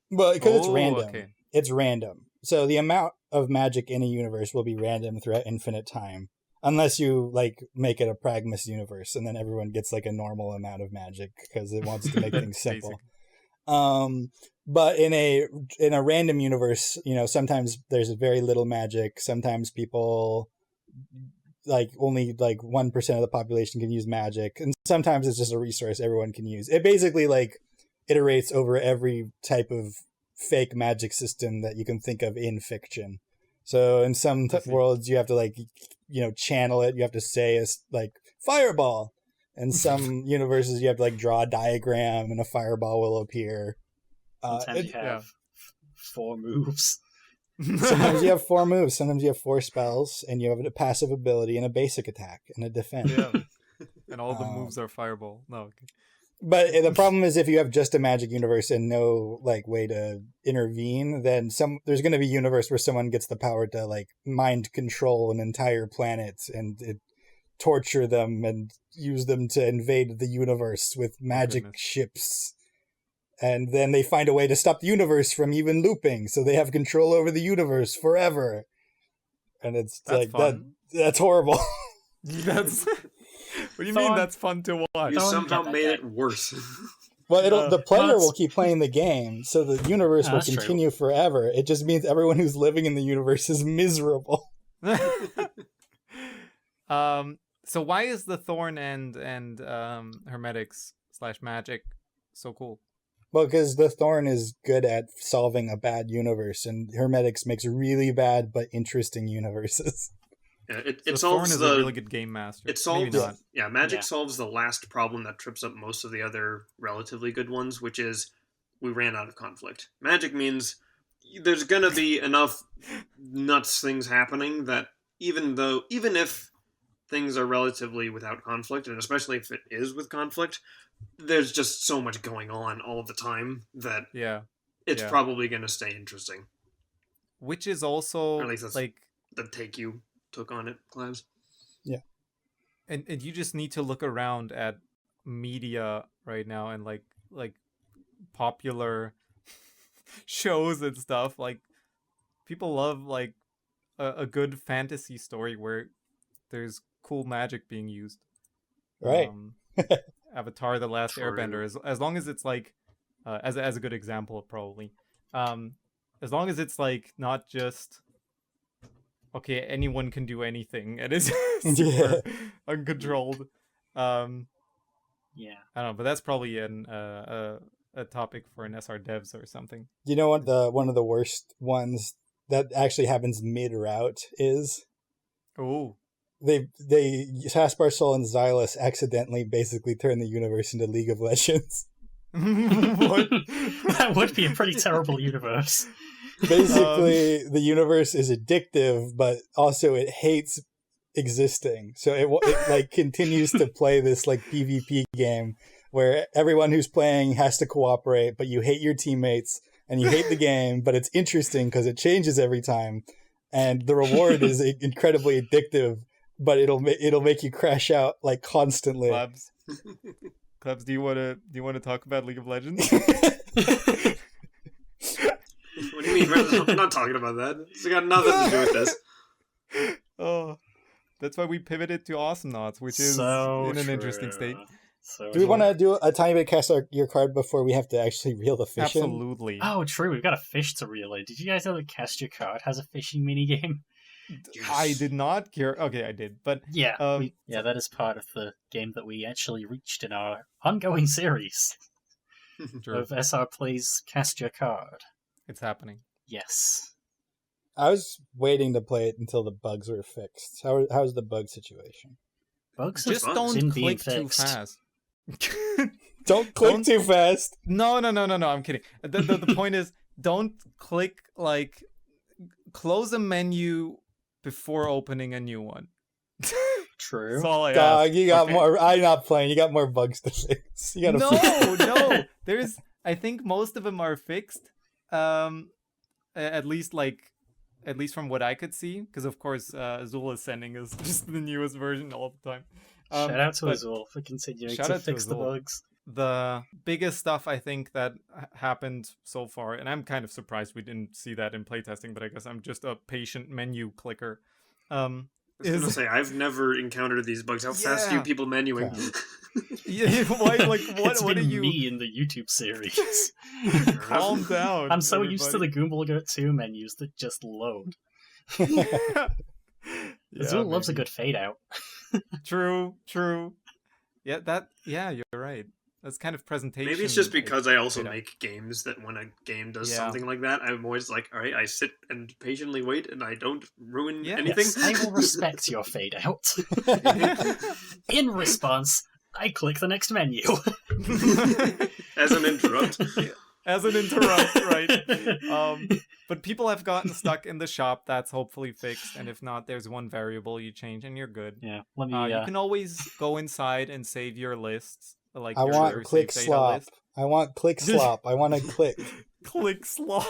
Well, because it's random. Okay. It's random. So the amount of magic in a universe will be random throughout infinite time. Unless you like make it a Pragmas universe, and then everyone gets like a normal amount of magic because it wants to make things simple. But in a random universe, sometimes there's very little magic. Sometimes people like only like 1% of the population can use magic, and sometimes it's just a resource everyone can use. It basically like iterates over every type of fake magic system that you can think of in fiction. So in some worlds you have to like channel it. You have to say it's like fireball. In some universes you have to like draw a diagram and a fireball will appear. Sometimes you have 4 moves. Sometimes you have 4 moves. Sometimes you have 4 spells, and you have a passive ability and a basic attack and a defense. Yeah. And all the moves are fireball. No. Okay. But the problem is if you have just a magic universe and no like way to intervene, then there's going to be a universe where someone gets the power to like mind control an entire planet and torture them and use them to invade the universe with magic ships. And then they find a way to stop the universe from even looping, so they have control over the universe forever. And that's like fun. That's horrible. What do you mean that's fun to watch? You somehow made it worse. Well, the player will keep playing the game, so the universe will continue forever. It just means everyone who's living in the universe is miserable. So why is the Thorn and Hermetics / Magic so cool? Well, because the Thorn is good at solving a bad universe, and Hermetics makes really bad but interesting universes. Yeah, it so solves Thorn is a really good game master. It solves, Magic solves the last problem that trips up most of the other relatively good ones, which is we ran out of conflict. Magic means there's gonna be enough nuts things happening that even if things are relatively without conflict, and especially if it is with conflict, there's just so much going on all the time that it's probably gonna stay interesting. Which is also or at least that's like the take you took on it, Clives. Yeah. And you just need to look around at media right now and like popular shows and stuff. Like people love like a good fantasy story where there's cool magic being used. Right. Avatar: The Last Airbender, as long as it's like as a good example probably. As long as it's like not just okay, anyone can do anything and it's super uncontrolled. I don't know, but that's probably a topic for an SR devs or something. You know what one of the worst ones that actually happens mid-route is? Oh. They Taskbar Soul and Xylus accidentally basically turn the universe into League of Legends. What? That would be a pretty terrible universe. Basically, the universe is addictive, but also it hates existing. So it like continues to play this like PvP game where everyone who's playing has to cooperate, but you hate your teammates and you hate the game, but it's interesting because it changes every time, and the reward is incredibly addictive, but it'll make you crash out like constantly. Clubs, do you want to talk about League of Legends? What do you mean? I'm not talking about that. It's got nothing to do with this. Oh, that's why we pivoted to Awesomenauts, which is in an interesting state. Do we want to do a tiny bit cast your card before we have to actually reel the fish in? Absolutely. Oh, true. We've got a fish to reel in. Did you guys know that Cast Your Card has a fishing minigame? Yes. I did not care. Okay, I did, but Yeah, that is part of the game that we actually reached in our ongoing series of SR Plays Cast Your Card. It's happening. Yes. I was waiting to play it until the bugs were fixed. How's the bug situation? Bugs Just have don't been click being too fixed. fast. Don't click too fast. No, I'm kidding. The point is, don't click, like, close a menu before opening a new one. True. That's all I Dog, ask. you got Okay? more. I'm not playing. You got more bugs to fix. You gotta fix. No. There's. I think most of them are fixed. At least from what I could see, because of course Azul is sending us just the newest version all the time. Shout out to Azul for continuing to fix the bugs. The biggest stuff I think that happened so far, and I'm kind of surprised we didn't see that in playtesting, but I guess I'm just a patient menu clicker. I was going to say, I've never encountered these bugs. How fast do people menuing? Yeah, why, like, what? It's what been are you? me in the YouTube series. Calm down. I'm so used to the everybody. Goomble Gurt 2 menus that just load. Yeah, Azul loves a maybe. good fade out. True. Yeah, you're right. That's kind of presentation. Maybe it's just because I also fade out. make games that when a game does Yeah. something like that, I'm always like, all right, I sit and patiently wait and I don't ruin anything. Yes, I will respect your fade out. In response, I click the next menu. As an interrupt. As an interrupt, right? But people have gotten stuck in the shop. That's hopefully fixed. And if not, there's one variable you change and you're good. Yeah, let me. You can always go inside and save your lists. Like I your want saved click data slop. list. I want click slop. I want to click. Click slop.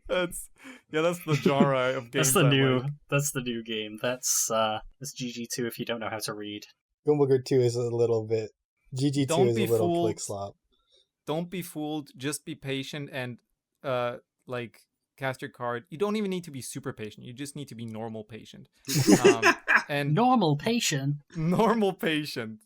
That's the genre of games. That's the new game. That's GG2 if you don't know how to read. Goomble Gurt 2 is a little bit. GG2 Don't is a be little fooled. click slop. Don't be fooled. Just be patient and like cast your card. You don't even need to be super patient. You just need to be normal patient. And Normal patient. normal patient.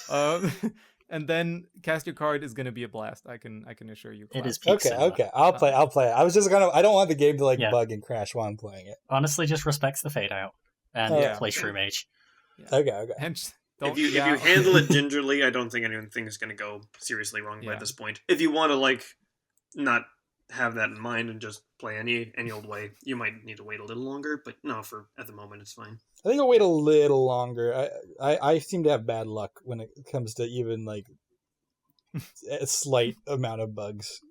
And then cast your card is gonna be a blast. I can assure you. It is Class. peak cinema. Okay. I'll play it. I was just I don't want the game to like Yeah. bug and crash while I'm playing it. Honestly, just respects the fade out and Yeah. play Shrew Mage. Okay. And If you handle it gingerly, I don't think anything is going to go seriously wrong by this point. If you want to like not have that in mind and just play any old way, you might need to wait a little longer. But no, for at the moment, it's fine. I think I'll wait a little longer. I seem to have bad luck when it comes to even like a slight amount of bugs.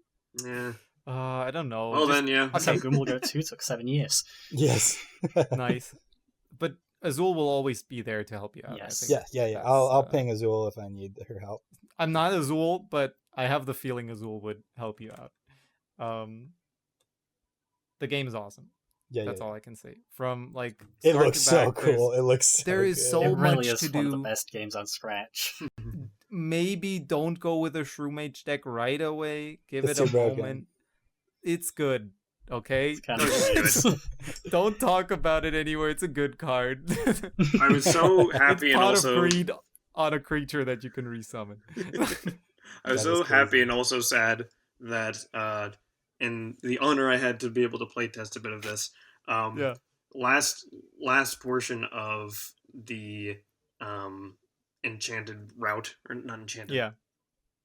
Yeah. I don't know. Well, then, yeah. That's how Goomble Gurt 2 took 7 years. Yes. Nice. But Azul will always be there to help you out. Yes. I think Yeah. that's, I'll ping Azul if I need her help. I'm not Azul, but I have the feeling Azul would help you out. The game is awesome. That's all I can say. From like It start looks to so back, cool. It looks. there is good. so It really much is to one of do. the best games on Scratch. Maybe don't go with a Shrew Mage deck right away. Give It's it a too broken. moment. It's good. Okay. It's kind of Don't talk about it anywhere. It's a good card. I was so happy it's and pot also of greed on a creature that you can resummon. I was That so is happy crazy. and also sad that in the honor I had to be able to play test a bit of this. Yeah. Last portion of the enchanted route, or not enchanted. Yeah.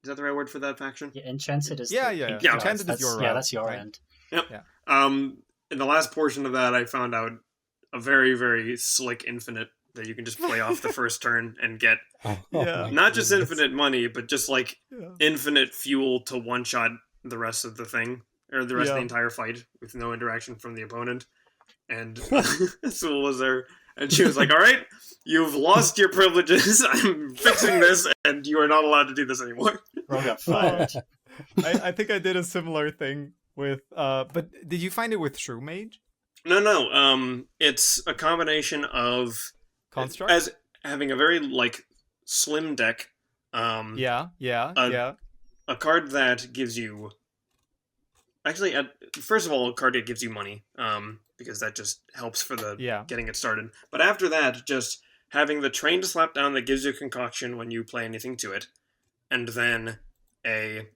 Is that the right word for that faction? Yeah, Enchanted is... Yeah. Enchanted is your route. Yeah, that's your right? end. Yep. Yeah. In the last portion of that, I found out a very, very slick infinite that you can just play off the first turn and get not just infinite money, but just like infinite fuel to one-shot the rest of the thing, or the rest of the entire fight with no interaction from the opponent. And Sewell was there, and she was like, all right, you've lost your privileges, I'm fixing this, and you are not allowed to do this anymore. Ron got fired. I think I did a similar thing with, but did you find it with Shrew Mage? No. It's a combination of Construct? as having a very like slim deck. Yeah. A card that gives you actually, first of all, a card that gives you money. Because that just helps for the getting it started. But after that, just having the Train to Slap Down that gives you a concoction when you play anything to it, and then a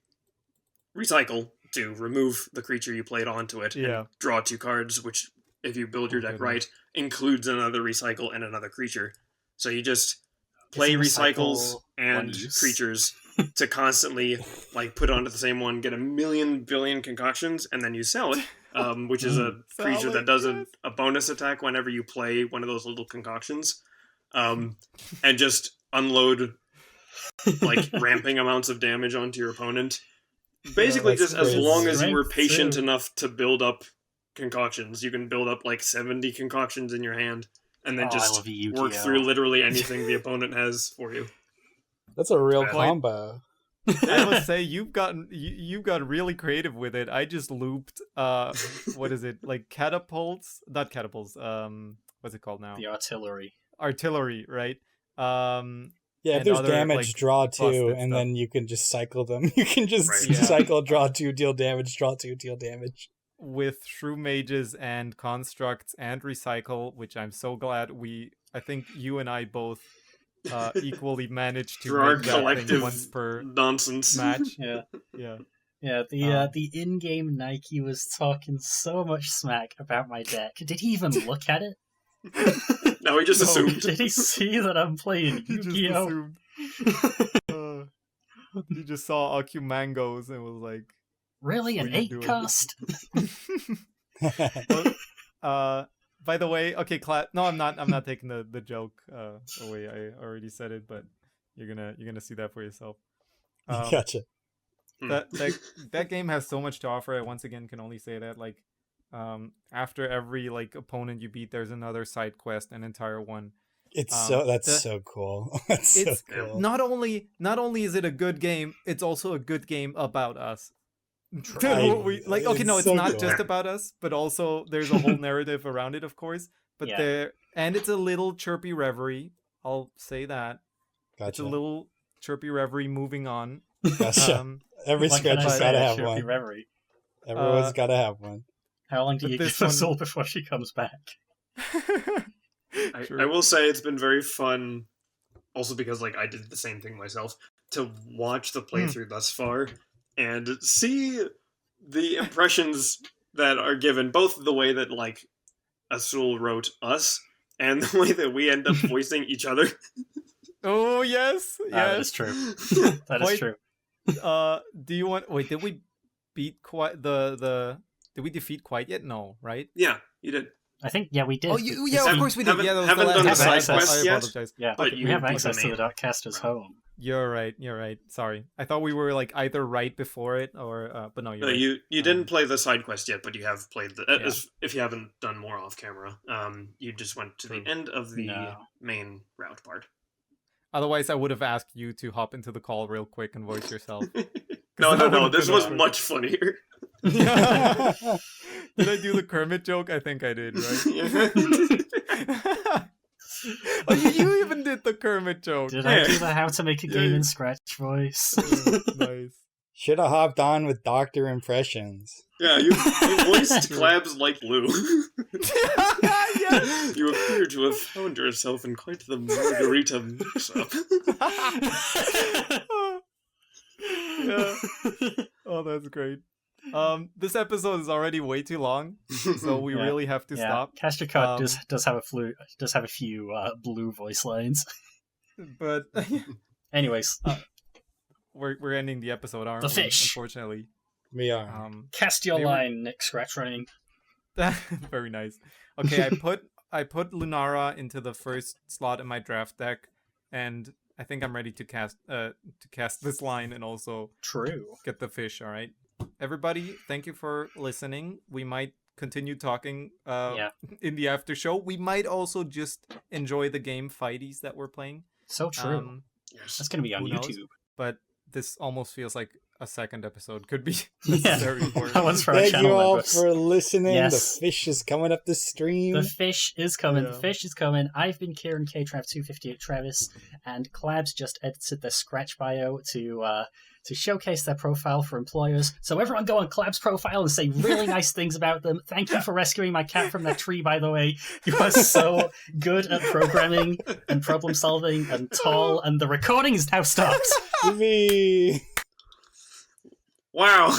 Recycle to remove the creature you played onto it and draw 2 cards, which, if you build your deck right, includes another Recycle and another creature. So you just play Recycles and creatures to constantly like put onto the same one, get a million billion concoctions, and then you sell it, which is a creature that does a bonus attack whenever you play one of those little concoctions, and just unload like ramping amounts of damage onto your opponent. Basically, just as long as you were patient enough to build up concoctions, you can build up like 70 concoctions in your hand, and then just work through literally anything the opponent has for you. That's a real combo. I must say, you've gotten really creative with it. I just looped, what is it, like catapults? Not catapults. What's it called now? The artillery. Artillery, right? Yeah, if there's damage, like, draw 2, and then you can just cycle them. You can just cycle, draw 2, deal damage, draw 2, deal damage. With Shrew Mages and Constructs and Recycle, which I'm so glad I think you and I both equally managed to make that collective thing once per nonsense match. Yeah, the in-game Nike was talking so much smack about my deck. Did he even look at it? No, he just assumed. Did he see that I'm playing Yu-Gi-Oh? He just saw Akumangos and was like, really, an 8-cost? By the way, okay, no, I'm not taking the joke away. I already said it, but you're gonna see that for yourself. Gotcha. That game has so much to offer. I once again can only say that, like, after every like opponent you beat, there's another side quest, an entire one. It's so cool. It's so cool. Not only is it a good game, it's also a good game about us. It's not just about us, but also there's a whole narrative around it, of course. But and it's a little chirpy reverie. I'll say that. Gotcha. It's a little chirpy reverie. Moving on. Gotcha. Every Scratch has got to have one. Reverie. Everyone's got to have one. How long do you give us all before she comes back? I will say it's been very fun, also because like I did the same thing myself, to watch the playthrough thus far and see the impressions that are given, both the way that like Azul wrote us and the way that we end up voicing each other. Oh yes, that is true. That is true. Do you want? Wait, did we beat quite the? Did we defeat quite yet? No, right? Yeah, you did. I think we did. Oh, of course we did. Yeah, haven't done the side quest yet. I apologize. Yeah, but you have access to the Darkcaster's home. You're right. Sorry, I thought we were like either right before it or, but no, you're right. You didn't play the side quest yet, but you have played if you haven't done more off camera. You just went to the end of the main route part. Otherwise, I would have asked you to hop into the call real quick and voice yourself. No. This was much funnier. Did I do the Kermit joke? I think I did, right? Oh, you even did the Kermit joke. Did I do the how to make a game in Scratch voice? Nice. Should have hopped on with Doctor Impressions. Yeah, you voiced Clabs like Lou. Yeah. You appear to have found yourself in quite the margarita mix-up. Yeah. Oh, that's great. This episode is already way too long, so we really have to stop. Caster Cut does have a few blue voice lines. But anyways, we're ending the episode, aren't The we? fish. Unfortunately. We are. Cast your line, Nick ScratchRunning. Very nice. Okay, I put Lunara into the first slot in my draft deck, and I think I'm ready to cast this line and also get the fish. All right, everybody, thank you for listening. We might continue talking in the after show. We might also just enjoy the game fighties that we're playing. So true. Yes. That's going to be on YouTube. But this almost feels like a second episode could be necessary for that one's for our Thank channel you all members. for listening. Yes. The fish is coming up the stream. The fish is coming. Yeah. The fish is coming. I've been Kieran KTrav258 Travis, and Clabs just edited their Scratch bio to showcase their profile for employers. So everyone go on Clab's profile and say really nice things about them. Thank you for rescuing my cat from that tree, by the way. You are so good at programming and problem solving and tall, and the recording is now stopped. Me. Wow.